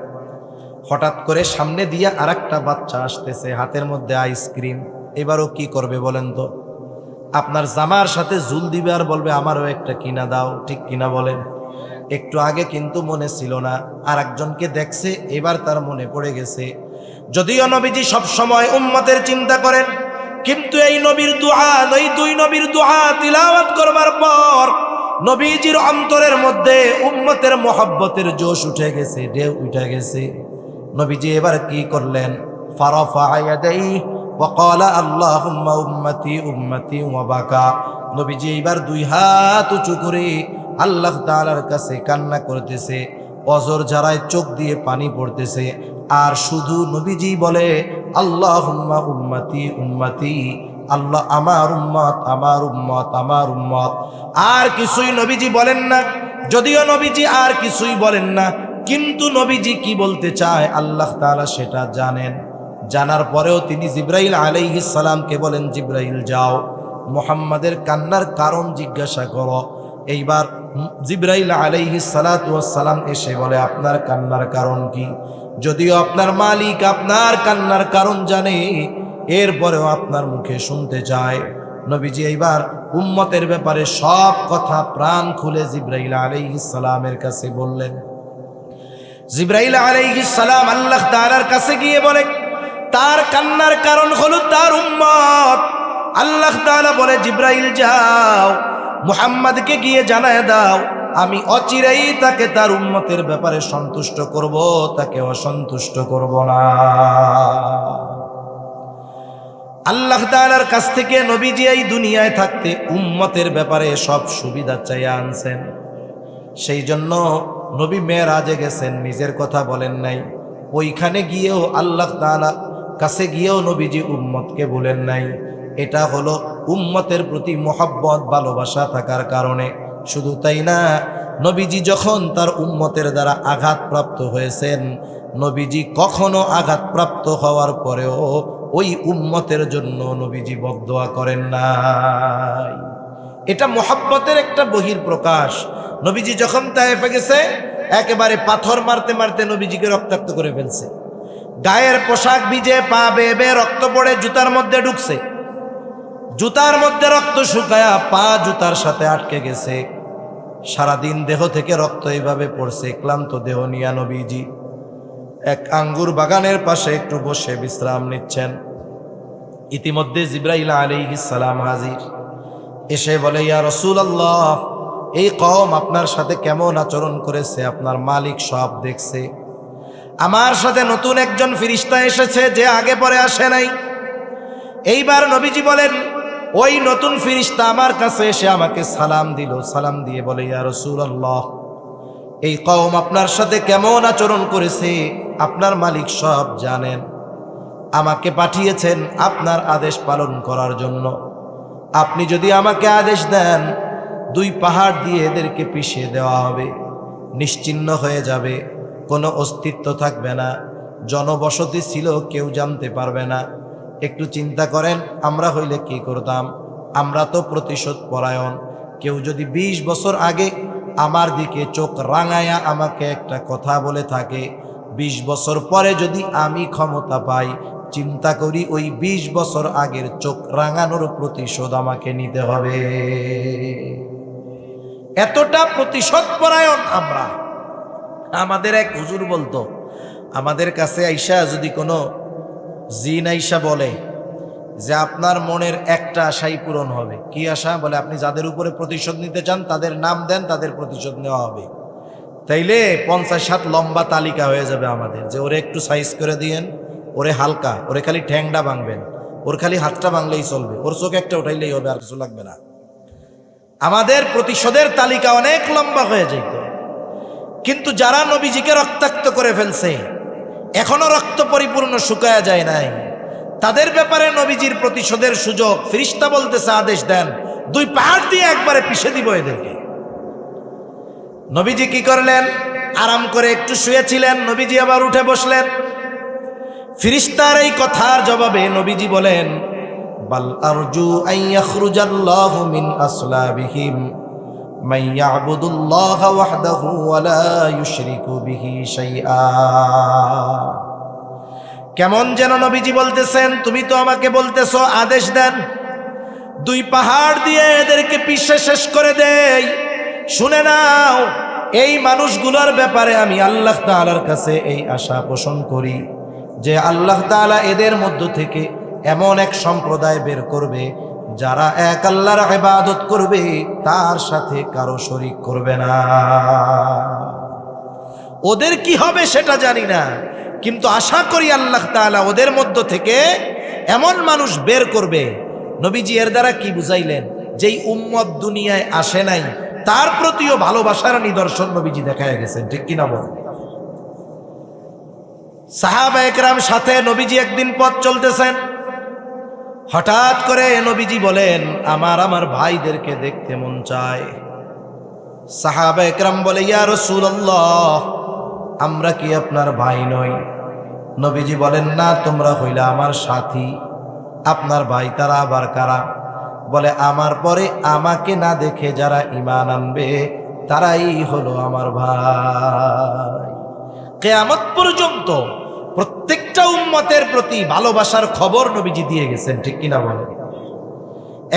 হঠাৎ করে সামনে দিয়ে আরেকটা বাচ্চা আসতেছে, হাতের মধ্যে আইসক্রিম। এবারও কি করবে বলেন তো? আপনার জামার সাথে ঝুল দিবে আর বলবে আমারও একটা কিনা দাও, ঠিক কিনা বলেন? একটু আগে কিন্তু মনে ছিল না, আর একজনকে দেখছে এবার তার মনে পড়ে গেছে। যদিও নবীজি সব সময় উম্মতের চিন্তা করেন, কিন্তু এই নবীর দুআ, এই দুই নবীর দুআ তিলাওয়াত করবার পর নবীজির অন্তরের মধ্যে উম্মতের মোহাব্বতের জোশ উঠে গেছে, ঢেউ উঠে গেছে। নবীজি এবার কি করলেন? ফারাফা ইয়াদাইহি ওয়া ক্বালা আল্লাহুম্মা উম্মতি উম্মতি ওয়া বাকা। নবীজি এবার দুই হাত উঁচু করে আল্লাহ তাআলার কাছে কান্না করতেছে, অজর ঝরায় চোখ দিয়ে পানি পড়তেছে, আর শুধু নবীজি বলে আল্লাহুম্মা উম্মতি উম্মতি, আল্লাহ আমার উম্মত আমার উম্মত আমার উম্মত। আর কিছুই নবীজি বলেন না। যদিও নবীজি আর কিছুই বলেন না, কিন্তু নবীজি কি বলতে চায় আল্লাহ তাআলা সেটা জানেন। জানার পরেও তিনি জিবরাইল আলাইহিস সালামকে বলেন, জিবরাইল যাও মুহাম্মাদের কান্নার কারণ জিজ্ঞাসা করো। এইবার জিবরাইল আলাইহিস সালাতু ওয়াস সালাম এসে বলে, আপনার কান্নার কারণ কি? যদিও আপনার মালিক আপনার কান্নার কারণ জানে, এরপরেও আপনার মুখে শুনতে চায়। নবীজি এইবার উম্মতের ব্যাপারে সব কথা প্রাণ খুলে জিবরাইল আলাইহিস সালামের কাছে বললেন। জিবরাইল আলাইহিস সালাম আল্লাহ তাআলার কাছে গিয়ে বলে, তার কান্নার কারণ হলো তার উম্মত। আল্লাহ তাআলা বলে, জিবরাইল যাও মুহাম্মদকে গিয়ে জানায় দাও, আমি অচিরেই তাকে তার উম্মতের ব্যাপারে সন্তুষ্ট করব, তাকে অসন্তুষ্ট করব না। আল্লাহ তাআলার কাছ থেকে নবীজি এই দুনিয়ায় থাকতে উম্মতের ব্যাপারে সব সুবিধা চাইয়া আনছেন। সেই জন্য নবী মেরাজে গেছেন, নিজের কথা বলেন নাই। ওইখানে গিয়েও আল্লাহ তাআলা কাছে গিয়েও নবীজি উম্মতকে বলেন নাই। এটা হলো উম্মতের প্রতি মহব্বত ভালোবাসা থাকার কারণে। শুধু তাই না, নবীজি যখন তার উম্মতের দ্বারা আঘাতপ্রাপ্ত হয়েছেন, নবীজি কখনো আঘাতপ্রাপ্ত হওয়ার পরেও ওই উম্মতের জন্য নবীজি বদদোয়া করেন নাই। এটা মহব্বতের একটা বহির প্রকাশ। নবীজি যখন তায়েফে গেছে, একেবারে পাথর মারতে মারতে নবীজিকে রক্তাক্ত করে ফেলছে। গায়ের পোশাক ভিজে, পা বেয়ে বেয়ে রক্ত পড়ে জুতার মধ্যে ঢুকছে, জুতার মধ্যে রক্ত শুকায়া পা জুতার সাথে আটকে গেছে। সারাদিন দেহ থেকে রক্ত এইভাবে পড়ছে। ক্লান্ত দেহ নিয়া নবীজি এক আঙ্গুর বাগানের পাশে একটু বসে বিশ্রাম নিচ্ছেন। ইতিমধ্যে জিবরাইল আলাইহিস সালাম হাজির। এসে বলে, ইয়া রাসূলুল্লাহ, এই কওম আপনার সাথে কেমন আচরণ করেছে আপনার মালিক সব দেখছে। আমার সাথে নতুন একজন ফেরেশতা এসেছে যে আগে পরে আসে নাই। এইবার নবীজি বলেন, ওই নতুন ফেরেশতা আমার কাছে এসে আমাকে সালাম দিল। সালাম দিয়ে বলে, ইয়া রাসূলুল্লাহ, এই কওম আপনার সাথে কেমন আচরণ করেছে আপনার মালিক সব জানেন। আমাকে পাঠিয়েছেন আপনার আদেশ পালন করার জন্য। আপনি যদি আমাকে আদেশ দেন, দুই পাহাড় দিয়ে এদেরকে পিষিয়ে দেওয়া হবে, নিশ্চিহ্ন হয়ে যাবে, কোনো অস্তিত্ব থাকবে না, জনবসতি ছিল কেউ জানতে পারবে না। একটু চিন্তা করেন, আমরা হইলে কি করতাম? আমরা তো প্রতিশোধ পরায়ণ। কেউ যদি 20 বছর আগে আমার দিকে চোখ রাঙায়া আমাকে একটা কথা বলে থাকে, 20 বছর পরে যদি আমি ক্ষমতা পাই, চিন্তা করি ওই 20 বছর আগের চোখ রাঙানোর প্রতিশোধ আমাকে নিতে হবে। এতটা প্রতিশোধ পরায়ণ আমরা। আমাদের এক হুজুর বলতো, আমাদের কাছে আইসা যদি কোনো জিন আইসা বলে যে আপনার মনের একটা আশাই পূরণ হবে। কি আশা? বলে, আপনি যাদের উপরে প্রতিশোধ নিতে চান তাদের নাম দেন, তাদের প্রতিশোধ নেওয়া হবে। তাইলে 50-60 লম্বা তালিকা হয়ে যাবে আমাদের, যে ওরে একটু সাইজ করে দিয়েন, ওরে হালকা, ওরে খালি ঠ্যাংটা ভাঙবেন, ওর খালি হাতটা ভাঙলেই চলবে, ওর চোখ একটা উঠাইলেই হবে, আর কিছু লাগবে না। আমাদের প্রতিশোধের তালিকা অনেক লম্বা হয়ে যেত। কিন্তু যারা নবীজিকে রক্তাক্ত করে ফেলছে, এখনো রক্ত পরিপূর্ণ শুকায়া যায় নাই, তাদের ব্যাপারে নবীজির প্রতিশোধের সুযোগ ফেরেশতা বলতেছে, আদেশ দেন, দুই পাহাড় দিয়ে একবারে পিষে দিব এদেরকে। নবীজি কি করলেন? আরাম করে একটু শুয়েছিলেন, নবীজি আবার উঠে বসলেন। ফেরেশতার এই কথার জবাবে নবীজি বলেন, বাল আরজু আন ইয়াখরুজাল্লাহু মিন আসলাবিহিম মান ইয়াবুদুল্লাহা ওয়াহদাহু ওয়া লা ইউশরিকু বিহি শাইআ। কেমন যেন নবীজি বলতেছেন, তুমি তো আমাকে বলতেছো আদেশ দেন, দুই পাহাড় দিয়ে এদেরকে পিষে শেষ করে দেই। শুনে নাও, এই মানুষগুলোর ব্যাপারে আমি আল্লাহ তাআলার কাছে এই আশা পোষণ করি যে আল্লাহ তাআলা এদের মধ্য থেকে এমন এক সম্প্রদায় বের করবে যারা এক আল্লাহর ইবাদত করবে তার সাথে কারো শরীক করবে না। ওদের কি হবে সেটা জানি না, কিন্তু আশা করি আল্লাহ তাআলা ওদের মধ্য থেকে এমন মানুষ বের করবে। নবীজি এর দ্বারা কি বুঝাইলেন? যেই উম্মত দুনিয়ায় আসে নাই তার প্রতিও ভালোবাসার নিদর্শন নবীজি দেখায় গেছেন, ঠিক কিনা বল? সাহাবা একরাম সাথে নবীজি একদিন পথ চলতেছেন, হঠাৎ করে নবীজি বলেন, আমার ভাইদেরকে দেখতে মন চায়। সাহাবা একরাম বলে, ইয়া রাসূলুল্লাহ, আমরা কি আপনার ভাই নই? নবীজি বলেন, না, তোমরা হইলা আমার সাথী। আপনার ভাই তারা আবার কারা? বলে, আমার পরে আমাকে না দেখে যারা ঈমান আনবে তারাই হলো আমার ভাই। কিয়ামত পর্যন্ত প্রত্যেকটা উম্মতের প্রতি ভালোবাসার খবর নবীজি দিয়ে গেছেন, ঠিক কিনা বলে?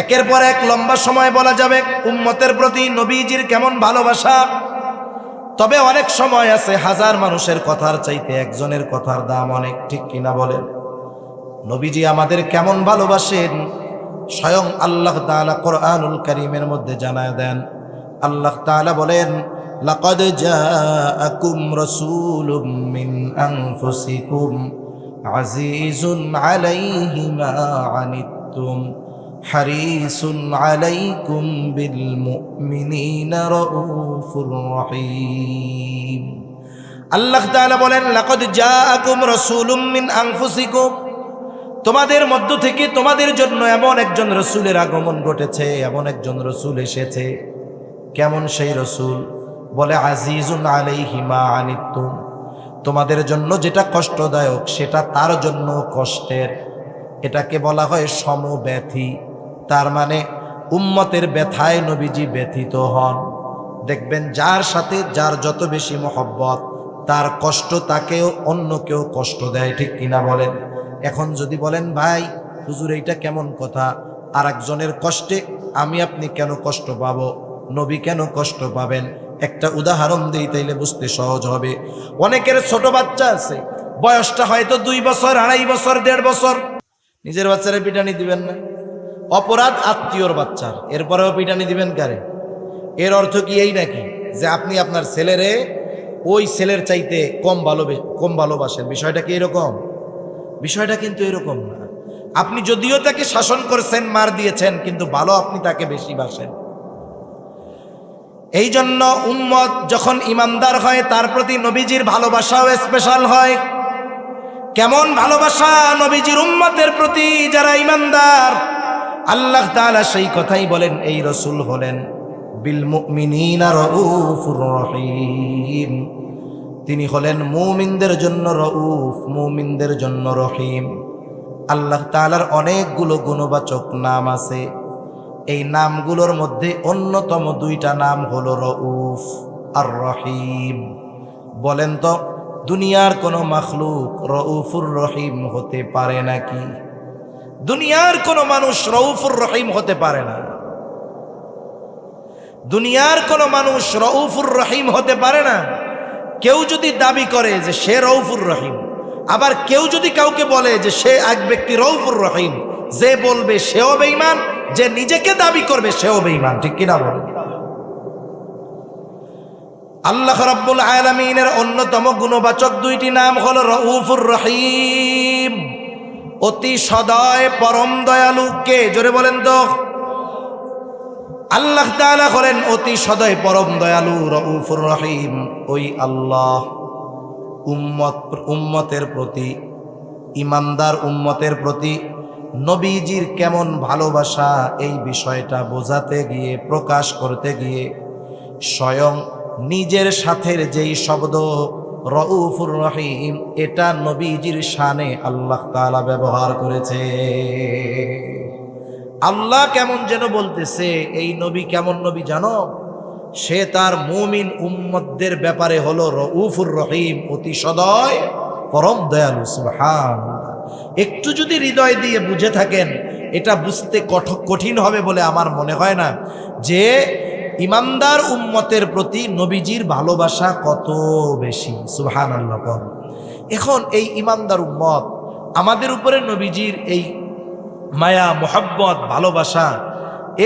একের পর এক লম্বা সময় বলা যাবে উম্মতের প্রতি নবীজির কেমন ভালোবাসা। তবে অনেক সময় আছে হাজার মানুষের কথার চাইতে একজনের কথার দাম অনেক, ঠিক কিনা বলেন? নবীজি আমাদের কেমন ভালোবাসেন স্বয়ং আল্লাহ তাআলা কোরআনুল কারীমের মধ্যে জানায় দেন। আল্লাহ তাআলা বলেন, লাকাদ জাআকুম রাসূলুম মিন আনফুসিকুম আজিজুন আলাইহি মা আনিতুম হারিসুন আলাইকুম বিল মুমিনিনা রাউফুর রহিম। আল্লাহ তাআলা বলেন, লাকাদ জাআকুম রাসূলুম মিন আনফুসিকুম, তোমাদের মধ্য থেকে তোমাদের জন্য এমন একজন রসুলের আগমন ঘটেছে, এমন একজন রসুল এসেছে। কেমন সেই রসুল? বলে, আজিজুন আলাইহি মা আনিতুম, তোমাদের জন্য যেটা কষ্টদায়ক সেটা তার জন্য কষ্টের। এটাকে বলা হয় সমব্যথী। তার মানে উম্মতের ব্যথায় নবীজি ব্যথিত হন। দেখবেন যার সাথে যার যত বেশি মহব্বত, তার কষ্ট তাকেও অন্য কেউ কষ্ট দেয়, ঠিক কিনা বলেন? এখন যদি বলেন, ভাই হুজুর এইটা কেমন কথা, আর একজনের কষ্টে আমি আপনি কেন কষ্ট পাবো, নবী কেন কষ্ট পাবেন? একটা উদাহরণ দিই, তাইলে বুঝতে সহজ হবে। অনেকের ছোট বাচ্চা আছে, বয়সটা হয়তো 2 বছর, 2.5 বছর, 1.5 বছর। নিজের বাচ্চারা পিটানি দিবেন না? অপরাধ আত্মীয়র বাচ্চার, এরপরেও পিটানি দিবেন কারে? এর অর্থ কি এই নাকি যে আপনি আপনার ছেলেরে ওই ছেলের চাইতে কম ভালোবাসেন? বিষয়টা কি এরকম? বিষয়টা কিন্তু এরকম না। আপনি যদিও তাকে শাসন করছেন, মার দিয়েছেন, কিন্তু ভালো আপনি তাকে বেশি বাসেন। এই জন্য উম্মত যখন ইমানদার হয় তার প্রতি নবীজির ভালোবাসাও স্পেশাল হয়। কেমন ভালোবাসা নবীজির উম্মতের প্রতি যারা ইমানদার! আল্লাহ তাআলা সেই কথাই বলেন, এই রসুল হলেন বিল মুমিনিনা রাউফুর রহিম। তিনি হলেন মুমিনদের জন্য রউফ, মুমিনদের জন্য রহিম। আল্লাহ তাআলার অনেকগুলো গুণবাচক নাম আছে। এই নামগুলোর মধ্যে অন্যতম 2টা নাম হলো রউফ আর রহিম। বলেন তো, দুনিয়ার কোনো মাখলুক রউফুর রহিম হতে পারে নাকি? দুনিয়ার কোনো মানুষ রউফুর রহিম হতে পারে না। দুনিয়ার কোনো মানুষ রউফুর রহিম হতে পারে না। কেউ যদি দাবি করে যে সে রউফুর রহিম, আবার কেউ যদি কাউকে বলে যে সে এক ব্যক্তি রউফুর রহিম, যে বলবে সেও বেঈমান, যে নিজেকে দাবি করবে সেও বেঈমান, ঠিক কিনা বলে? আল্লাহ রাব্বুল আলামিনের অন্যতম গুণবাচক 2টি নাম হলো রউফুর রহিম, অতি সদয় পরম দয়ালু। কে? জোরে বলেন তো। আল্লাহ তাআলা হলেন অতি সদয় পরম দয়ালু, রউফুর রহিম। ওই আল্লাহ উম্মতের প্রতি, ইমানদার উম্মতের প্রতি নবীজির কেমন ভালোবাসা, এই বিষয়টা বোঝাতে গিয়ে, প্রকাশ করতে গিয়ে স্বয়ং নিজের সাথের যেই শব্দ রউফুর রহিম, এটা নবীজির শানে আল্লাহ তাআলা ব্যবহার করেছে। আল্লাহ কেমন যেন বলতেছে, এই নবী কেমন নবী জানো? সে তার মুমিন উম্মতদের ব্যাপারে হলো রউফুর রহিম, অতি সদয় পরম দয়ালু। সুবহানাল্লাহ। একটু যদি হৃদয় দিয়ে বুঝে থাকেন, এটা বুঝতে কঠিন হবে বলে আমার মনে হয় না, যে ইমানদার উম্মতের প্রতি নবীজির ভালোবাসা কত বেশি। সুবহানাল্লাহ। এখন এই ইমানদার উম্মত, আমাদের উপরে নবীজির এই মায়া, মোহাব্বত, ভালোবাসা,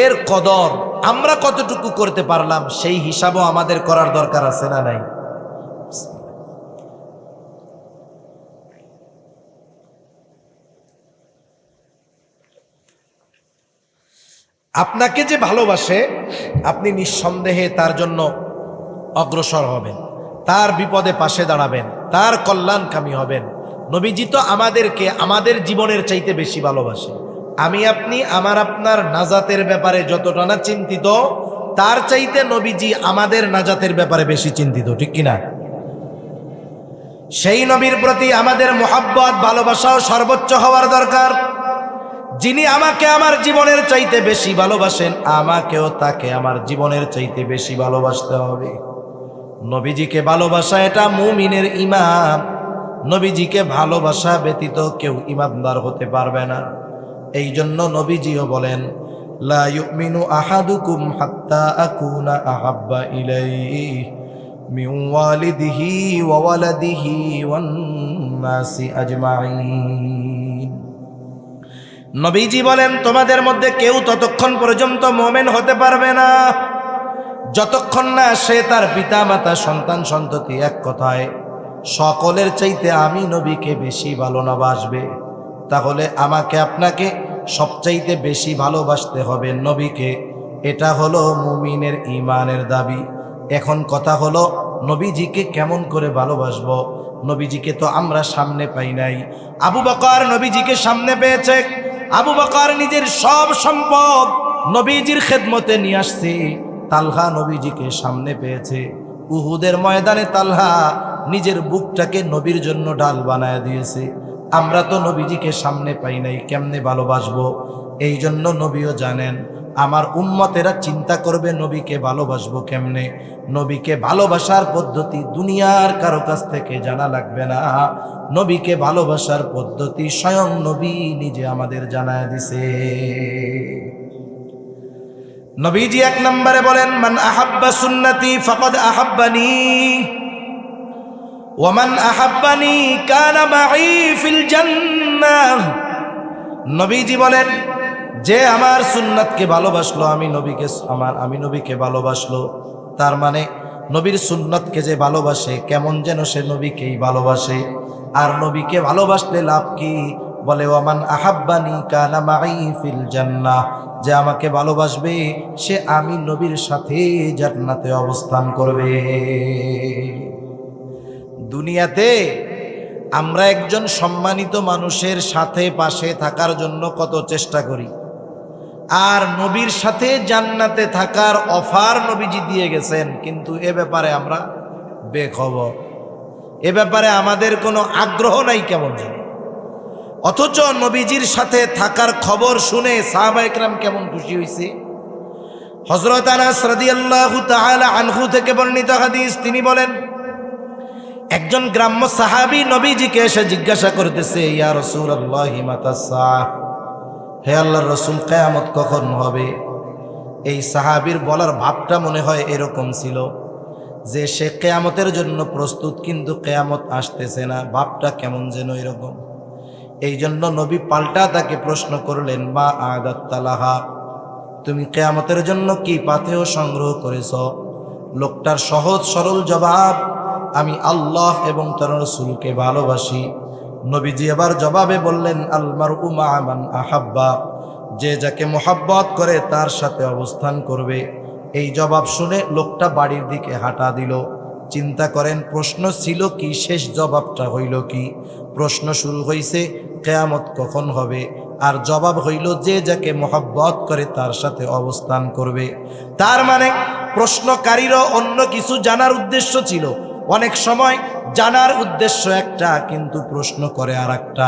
এর কদর আমরা কতটুকু করতে পারলাম সেই হিসাবও আমাদের করার দরকার আছে না নাই? আপনাকে যে ভালোবাসে আপনি নিঃসন্দেহে তার জন্য অগ্রসর হবেন, তার বিপদে পাশে দাঁড়াবেন, তার কল্যাণকামী হবেন। নবীজি তো আমাদেরকে আমাদের জীবনের চাইতে বেশি ভালোবাসে। আমি আপনি আমার আপনার নাজাতের ব্যাপারে যতটা না চিন্তিত, তার চাইতে নবীজি আমাদের নাজাতের ব্যাপারে বেশি চিন্তিত, ঠিক কিনা? সেই নবীর প্রতি আমাদের মোহাব্বত, ভালোবাসাও সর্বোচ্চ হওয়ার দরকার। যিনি আমাকে আমার জীবনের চাইতে বেশি ভালোবাসেন, আমাকেও তাকে আমার জীবনের চাইতে বেশি ভালোবাসতে হবে। নবীজিকে ভালোবাসা এটা মুমিনের ঈমান। নবীজিকে ভালোবাসা ব্যতীত কেউ ঈমানদার হতে পারবে না। এই জন্য নবীজিও বলেন, লা ইউমিনু আহাদুকুম হাত্তা আকুনা আহাব্বা ইলাইহি মিন ওয়ালিদিহি ওয়া ওয়ালাদিহি ওয়ান নাসি আজমাইন। নবীজি বলেন, তোমাদের মধ্যে কেউ ততক্ষণ পর্যন্ত মুমিন হতে পারবে না যতক্ষণ না সে তার পিতা মাতা, সন্তান সন্ততি, এক কথায় সকলের চাইতে আমি নবীকে বেশি ভালোবাসবে। তাহলে আমাকে আপনাকে সবচাইতে বেশি ভালোবাসতে হবে নবীকে। এটা হলো মুমিনের ঈমানের দাবি। এখন কথা হলো, নবীজিকে কেমন করে ভালোবাসবো? নবীজিকে তো আমরা সামনে পাই নাই। আবু বকর নবীজিকে সামনে পেয়েছে। আবু বকর নিজের সব সম্পদ নবীজির খেদমতে নিয়ে আসছে। তালহা নবীজিকে সামনে পেয়েছে। উহুদের ময়দানে তালহা নিজের বুকটাকে নবীর জন্য ডাল বানায় দিয়েছে। আমরা তো নবীজিকে সামনে পাই নাই, কেমনে ভালোবাসবো? এই জন্য নবীও জানেন আমার উম্মতেরা চিন্তা করবে নবীকে ভালোবাসবো কেমনে। নবীকে ভালোবাসার পদ্ধতি দুনিয়ার কারো কাছ থেকে জানা লাগবে না। নবীকে ভালোবাসার পদ্ধতি স্বয়ং নবী নিজে আমাদের জানায় দিছে। নবীজি এক নম্বরে বলেন, মান আহাব্বা সুন্নতি ফাকাদ আহাব্বানি ওয়া মান আহাব্বানি কানা মাই ফিল জান্নাহ। নবীজি বলেন, যে আমার সুন্নাতকে ভালোবাসলো, আমি নবীকে ভালোবাসলো, তার মানে নবীর সুন্নতকে যে ভালোবাসে, কেমন যেন সে নবীকেই ভালোবাসে। আর নবীকে ভালোবাসলে লাভ কি? বলে, ওয়ামান আহাব্বানি কানা মাই ফিল জান্নাহ, যে আমাকে ভালোবাসবে সে আমি নবীর সাথে জান্নাতে অবস্থান করবে। দুনিয়াতে আমরা একজন সম্মানিত মানুষের সাথে পাশে থাকার জন্য কত চেষ্টা করি, আর নবীর সাথে জান্নাতে থাকার অফার নবীজি দিয়ে গেছেন, কিন্তু এ ব্যাপারে আমরা বেখবর। এ ব্যাপারে আমাদের কোনো আগ্রহ নাই কেমন যেন। অথচ নবীজির সাথে থাকার খবর শুনে সাহাবা ইকরাম কেমন খুশি হয়েছে। হযরত আনাস রাদিয়াল্লাহু তাআলা আনহু থেকে বর্ণিত হাদিস, তিনি বলেন, একজন গ্রাম্য সাহাবী নবীজিকে এসে জিজ্ঞাসা করতেছে, ইয়া রাসূলুল্লাহ মাতা সাআহ, হে আল্লাহর রাসূল, কিয়ামত কখন হবে? এই সাহাবীর বলার ভাবটা মনে হয় এরকম ছিল যে সে কিয়ামতের জন্য প্রস্তুত, কিন্তু কিয়ামত আসতেছে না, ভাবটা কেমন যেন এরকম। এই জন্য নবী পাল্টা তাকে প্রশ্ন করলেন, মা আদাত্তালাহা, তুমি কিয়ামতের জন্য কি পাথেয় সংগ্রহ করেছ? লোকটার সহজ সরল জবাব, আমি আল্লাহ এবং তার রাসূলকে ভালোবাসি। নবীজি আবার জবাবে বললেন, আল মারউ মা মান আহাব্বা, যে যাকে মোহাব্বত করে তার সাথে অবস্থান করবে। এই জবাব শুনে লোকটা বাড়ির দিকে হাঁটা দিল। চিন্তা করেন, প্রশ্ন ছিল কি, শেষ জবাবটা হইল কি? প্রশ্ন শুরু হইছে কিয়ামত কখন হবে, আর জবাব হইল যে যাকে মোহাব্বত করে তার সাথে অবস্থান করবে। তার মানে প্রশ্নকারীরও অন্য কিছু জানার উদ্দেশ্য ছিল। অনেক সময় জানার উদ্দেশ্য একটা, কিন্তু প্রশ্ন করে আর একটা।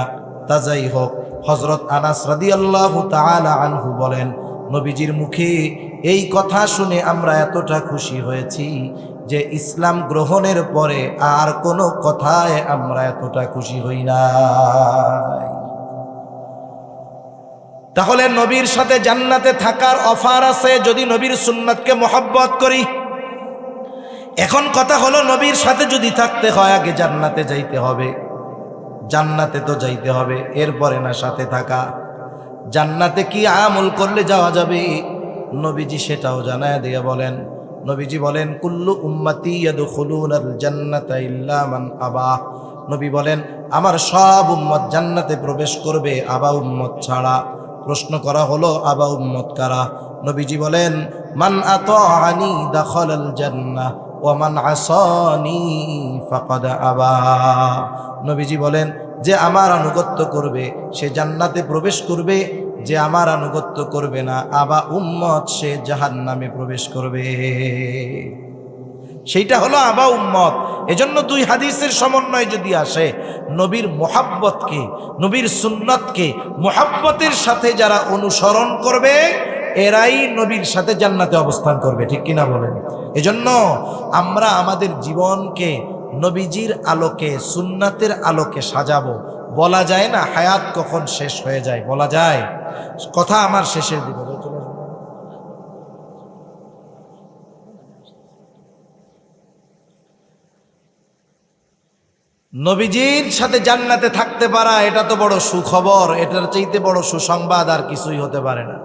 তা যাই হোক, হযরত আনাস রাদিয়াল্লাহু তাআলা আনহু বলেন, নবীজির মুখে এই কথা শুনে আমরা এতটা খুশি হয়েছি যে ইসলাম গ্রহণের পরে আর কোনো কথায় আমরা এতটা খুশি হই নাই। তাহলে নবীর সাথে জান্নাতে থাকার অফার আছে যদি নবীর সুন্নাতকে মোহাব্বত করি। এখন কথা হলো, নবীর সাথে যদি থাকতে হয় আগে জান্নাতে যাইতে হবে। জান্নাতে তো যাইতে হবে, এরপরে না সাথে থাকা। জান্নাতে কি আমল করলে যাওয়া যাবে? নবীজি সেটাও জানায় দিয়ে বলেন, নবীজি বলেন কুল্লু উম্মতি ইয়াদখুলুনাল জান্নাতা ইল্লা মান আবা। নবী বলেন আমার সব উম্মত জান্নাতে প্রবেশ করবে, আবা উম্মত ছাড়া। প্রশ্ন করা হলো আবা উম্মত কারা? নবীজি বলেন মান আতাআনি দাখালাল জান্নাহ ওয়া মান আসানি ফাকাদ আবা। নবীজি বলেন যে আমার আনুগত্য করবে সে জান্নাতে প্রবেশ করবে, যে আমার আনুগত্য করবে না আবা উম্মত সে জাহান্নামে প্রবেশ করবে। সেইটা হলো আবা উম্মত। এজন্য দুই হাদিসের সমন্বয় যদি আসে, নবীর মোহাব্বতকে, নবীর সুন্নতকে মোহাব্বতের সাথে যারা অনুসরণ করবে এরাই নবীর সাথে জান্নাতে অবস্থান করবে, ঠিক কিনা বলেন? এজন্য আমরা আমাদের জীবনকে নবীজির আলোকে, সুন্নাতের আলোকে সাজাবো। বলা যায় না হায়াত কখন শেষ হয়ে যায়, বলা যায়? কথা আমার শেষের দিকে। নবীজির সাথে জান্নাতে থাকতে পারা এটা তো বড় সুখবর, এটার চাইতে বড় সুসংবাদ আর কিছুই হতে পারে না।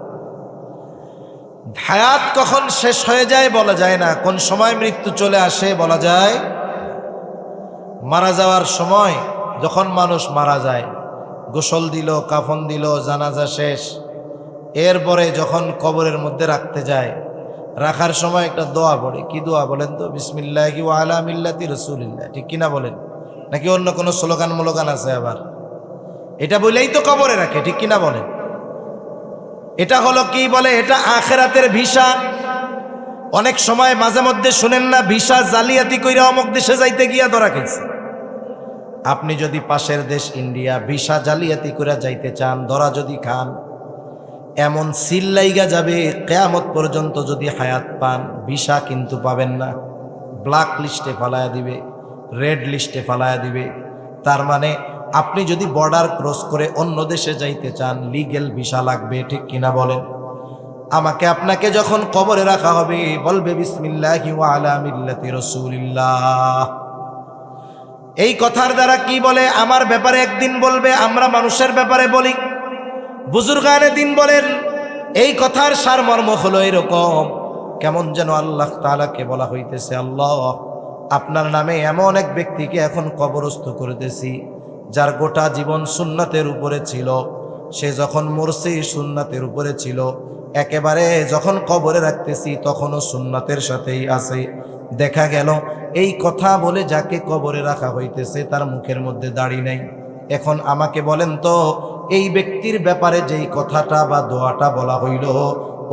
হায়াত কখন শেষ হয়ে যায় বলা যায় না, কোন সময় মৃত্যু চলে আসে বলা যায়। মারা যাওয়ার সময় যখন মানুষ মারা যায়, গোসল দিল, কাফন দিল, জানাজা শেষ, এরপরে যখন কবরের মধ্যে রাখতে যায়, রাখার সময় একটা দোয়া পড়ে। কি দোয়া বলেন তো? বিসমিল্লাহি ওয়া আলা মিল্লাতি রাসূলিল্লাহ, ঠিক কিনা বলেন? নাকি অন্য কোনো স্লোগান মোলোগান আছে আবার? এটা বলেই তো কবরে রাখে, ঠিক কিনা বলেন? এটা হলো কি বলে, এটা আখিরাতের ভিসা। অনেক সময় মাঝে মধ্যে শুনেন না ভিসা জালিয়াতি কইরা অমুক দেশে যাইতে গিয়া ধরা খাইছে। আপনি যদি পাশের দেশ ইন্ডিয়া ভিসা জালিয়াতি করে যাইতে চান, ধরা যদি খান, এমন সিল লাইগা যাবে কিয়ামত পর্যন্ত যদি হায়াত পান, ভিসা কিন্তু পাবেন না। ব্ল্যাক লিস্টে ফালায়া দিবে, রেড লিস্টে ফালায়া দিবে। তার মানে আপনি যদি বর্ডার ক্রস করে অন্য দেশে যাইতে চান, লিগেল ভিসা লাগবে, ঠিক কিনা বলেন? আমাকে আপনাকে যখন কবরে রাখা হবে বলবে বিসমিল্লাহি ওয়া আলা মিল্লাতি রাসূলিল্লাহ। এই কথার দ্বারা কি বলে, আমার ব্যাপারে একদিন বলবে, আমরা মানুষের ব্যাপারে বলি। বুজুর্গানে দিন বলেন এই কথার সারমর্ম হলো এরকম, কেমন যেন আল্লাহ তাআলাকে বলা হইতেছে, আল্লাহ আপনার নামে এমন এক ব্যক্তিকে এখন কবরস্থ করতেছি যার গোটা জীবন সুন্নাতের উপরে ছিল। সে যখন মরছে সুন্নাতের উপরে ছিল, একেবারে যখন কবরে রাখতেছি তখনও সুন্নাতের সাথেই আছে। দেখা গেল এই কথা বলে যাকে কবরে রাখা হইতেছে তার মুখের মধ্যে দাড়ি নাই। এখন আমাকে বলেন তো, এই ব্যক্তির ব্যাপারে যেই কথাটা বা দোয়াটা বলা হইল,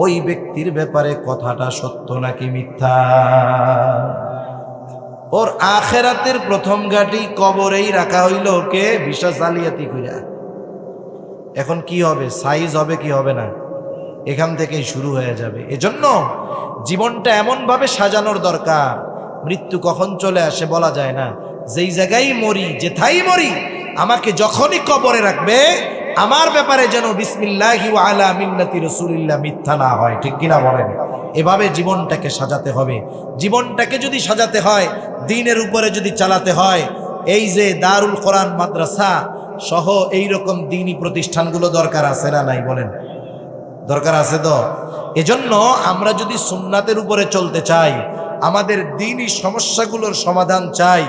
ওই ব্যক্তির ব্যাপারে কথাটা সত্য নাকি মিথ্যা? ওর আখেরাতের প্রথম ঘাটি কবরেই রাখা হইল, ওকে ভিসা জালিয়াতি কইরা। এখন কি হবে? সাইজ হবে কি হবে না? এখান থেকেই শুরু হয়ে যাবে। এজন্য জীবনটা এমনভাবে সাজানোর দরকার, মৃত্যু কখন চলে আসে বলা যায় না। যেই জায়গায় মরি, যেথাই মরি, আমাকে যখনই কবরে রাখবে আমার ব্যাপারে যেন বিসমিল্লাহি ওয়া আলা মিল্লাতি রাসূলিল্লাহ মিথ্যা না হয়, ঠিক কিনা বলেন? এভাবে জীবনটাকে সাজাতে হবে। জীবনটাকে যদি সাজাতে হয়, দ্বীনের উপরে যদি চালাতে হয়, এই যে দারুল কোরআন মাদ্রাসা সহ এইরকম দ্বীনি প্রতিষ্ঠানগুলো দরকার আছে না নাই বলেন? দরকার আছে তো। এজন্য আমরা যদি সুন্নাতের উপরে চলতে চাই, আমাদের দ্বীনি সমস্যাগুলোর সমাধান চাই,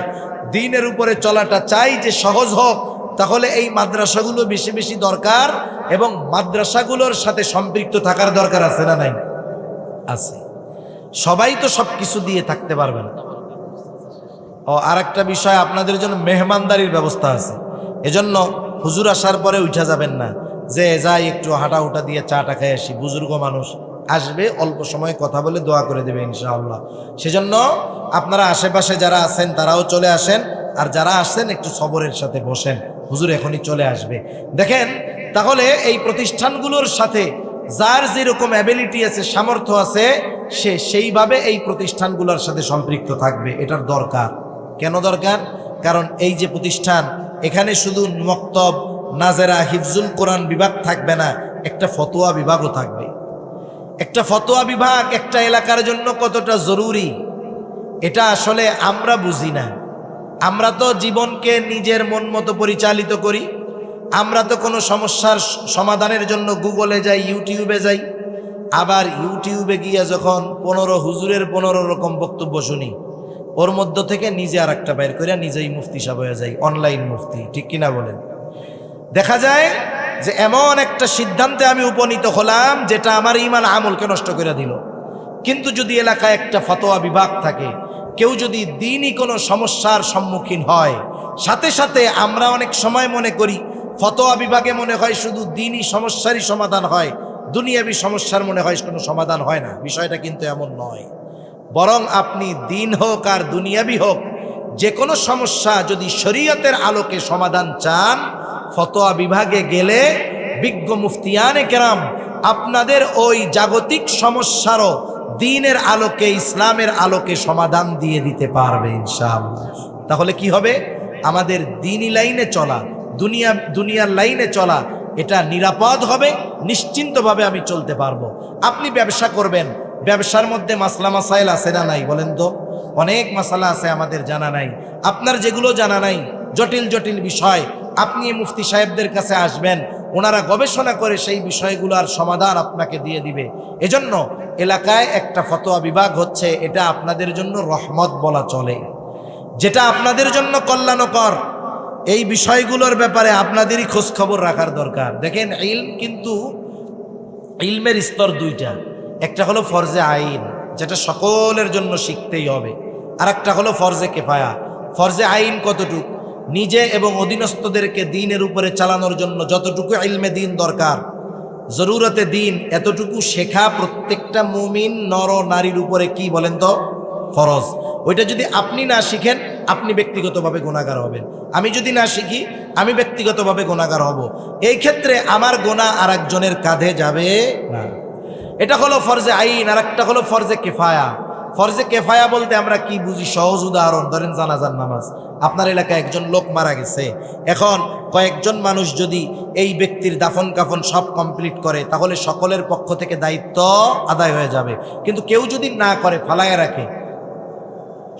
দ্বীনের উপরে চলাটা চাই যে সহজ হোক, তাহলে এই মাদ্রাসাগুলো বেশি বেশি দরকার এবং মাদ্রাসাগুলোর সাথে সম্পৃক্ত থাকার দরকার আছে না নাই? আছে। সবাই তো সব কিছু দিয়ে থাকতে পারবে না। ও আর একটা বিষয়, আপনাদের জন্য মেহমানদারির ব্যবস্থা আছে। এজন্য হুজুর আসার পরে উঠা যাবেন না যে যাই একটু হাঁটা উঠা দিয়ে চাটা খেয়ে আসি। বুজুর্গ মানুষ আসবে, অল্প সময় কথা বলে দোয়া করে দেবে ইনশাআল্লাহ। সেজন্য আপনারা আশেপাশে যারা আছেন তারাও চলে আসেন, আর যারা আসেন একটু সবরের সাথে বসেন, হুজুর এখনই চলে আসবে। দেখেন, তাহলে এই প্রতিষ্ঠানগুলোর সাথে যার যেরকম অ্যাবিলিটি আছে, সামর্থ্য আছে, সে সেইভাবে এই প্রতিষ্ঠানগুলোর সাথে সম্পৃক্ত থাকবে। এটার দরকার। কেন দরকার? কারণ এই যে প্রতিষ্ঠান, এখানে শুধু মক্তব, নাজেরা, হিফজুল কোরআন বিভাগ থাকবে না, একটা ফতোয়া বিভাগও থাকবে। একটা ফতোয়া বিভাগ একটা এলাকার জন্য কতটা জরুরি এটা আসলে আমরা বুঝি না। আমরা তো জীবনকে নিজের মন মতো পরিচালিত করি। আমরা তো কোনো সমস্যার সমাধানের জন্য গুগলে যাই, ইউটিউবে যাই, আবার ইউটিউবে গিয়ে যখন 15 হুজুরের 15 রকম বক্তব্য শুনি, ওর মধ্য থেকে নিজে আর একটা বের করে নিজেই মুফতি সাহেব হয়ে যাই, অনলাইন মুফতি। ঠিক কিনা বলেন? দেখা যায় যে এমন একটা সিদ্ধান্তে আমি উপনীত হলাম যেটা আমার ঈমান আমলকে নষ্ট করে দিল। কিন্তু যদি এলাকায় একটা ফতোয়া বিভাগ থাকে, কেউ যদি দ্বীনি কোনো সমস্যার সম্মুখীন হয়, সাথে সাথে আমরা অনেক সময় মনে করি ফতোয়া বিভাগে মনে হয় শুধু দ্বীনি সমস্যারই সমাধান হয়, দুনিয়াবি সমস্যার মনে হয় কোনো সমাধান হয় না। বিষয়টা কিন্তু এমন নয়। বরং আপনি দ্বীন হোক আর দুনিয়াবি হোক, যে কোনো সমস্যা যদি শরীয়তের আলোকে সমাধান চান, ফতোয়া বিভাগে গেলে বিজ্ঞ মুফতিয়ানে কেরাম আপনাদের ওই জাগতিক সমস্যারও দ্বীনের আলোকে, ইসলামের আলোকে সমাধান দিয়ে দিতে পারবে ইনশাআল্লাহ। তাহলে কি হবে? আমাদের দ্বীনি লাইনে চলা, দুনিয়ার লাইনে চলা, এটা নিরাপদ হবে, নিশ্চিন্তভাবে আমি চলতে পারবো। আপনি ব্যবসা করবেন, ব্যবসার মধ্যে মাসলা মাসাইল আছে না নাই বলেন তো? অনেক মাসালা আছে আমাদের জানা নাই। আপনার যেগুলো জানা নাই, জটিল জটিল বিষয়, আপনি মুফতি সাহেবদের কাছে আসবেন, ওনারা গবেষণা করে সেই বিষয়গুলোর সমাধান আপনাকে দিয়ে দিবে। এজন্য এলাকায় একটা ফতোয়া বিভাগ হচ্ছে, এটা আপনাদের জন্য রহমত বলা চলে, যেটা আপনাদের জন্য কল্যাণকর। এই বিষয়গুলোর ব্যাপারে আপনাদেরই খোঁজ খবর রাখার দরকার। দেখেন, ইলম কিন্তু ইলমের স্তর দুইটা। একটা হলো ফরজে আইন, যেটা সকলের জন্য শিখতেই হবে, আর একটা হলো ফরজে কেফায়া। ফরজে আইন কতটুকু? নিজে এবং অধীনস্থদেরকে দ্বীনের উপরে চালানোর জন্য যতটুকু ইলমে দ্বীন দরকার, জরুরতে দ্বীন, এতটুকু শেখা প্রত্যেকটা মুমিন নর নারীর উপরে কি বলেন তো? ফরজ। ওইটা যদি আপনি না শিখেন, আপনি ব্যক্তিগতভাবে গুনাহগার হবেন। আমি যদি না শিখি, আমি ব্যক্তিগতভাবে গুনাহগার হব। এই ক্ষেত্রে আমার গুনাহ আর একজনের কাঁধে যাবে না। এটা হলো ফরজে আইন। আর একটা হলো ফরজে কেফায়া। ফরজে কেফায়া বলতে আমরা কি বুঝি? সহজ উদাহরণ, ধরেন জানাজার নামাজ। আপনার এলাকায় একজন লোক মারা গেছে, এখন কয়েকজন মানুষ যদি এই ব্যক্তির দাফন কাফন সব কমপ্লিট করে, তাহলে সকলের পক্ষ থেকে দায়িত্ব আদায় হয়ে যাবে। কিন্তু কেউ যদি না করে, ফালায় রাখে,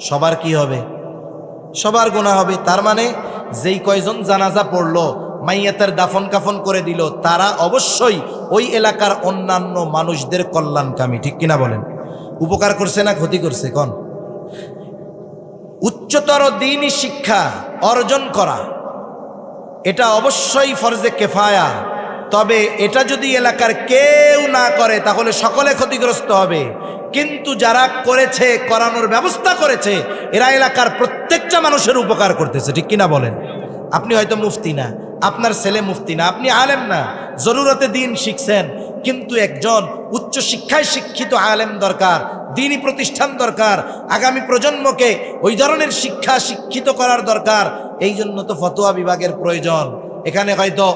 সবার কি হবে? সবার গুনাহ হবে। তার মানে যেই কয়জন জানাজা পড়লো, মাইয়াতের দাফন কাফন করে দিল, তারা অবশ্যই ওই এলাকার অন্যান্য মানুষদের কল্যাণকামী। ঠিক কিনা বলেন? উপকার করছে না ক্ষতি করছে? কোন? উচ্চতর দ্বীনি শিক্ষা অর্জন করা, এটা অবশ্যই ফরজে কেফায়া। তবে এটা যদি এলাকার কেউ না করে, তাহলে সকলে ক্ষতিগ্রস্ত হবে। কিন্তু যারা করেছে, করানোর ব্যবস্থা করেছে, এরা এলাকার প্রত্যেকটা মানুষের উপকার করতেছে। ঠিক কিনা বলেন? আপনি হয়তো মুফতি না, আপনার ছেলে মুফতি না, আপনি আলেম না, জরুরতে দ্বীন শিখছেন, কিন্তু একজন উচ্চ শিক্ষায় শিক্ষিত আলেম দরকার, দ্বীনি প্রতিষ্ঠান দরকার, আগামী প্রজন্মকে ওই ধরনের শিক্ষিত করার দরকার। এই জন্য তো ফতোয়া বিভাগের প্রয়োজন। এখানে হয়তো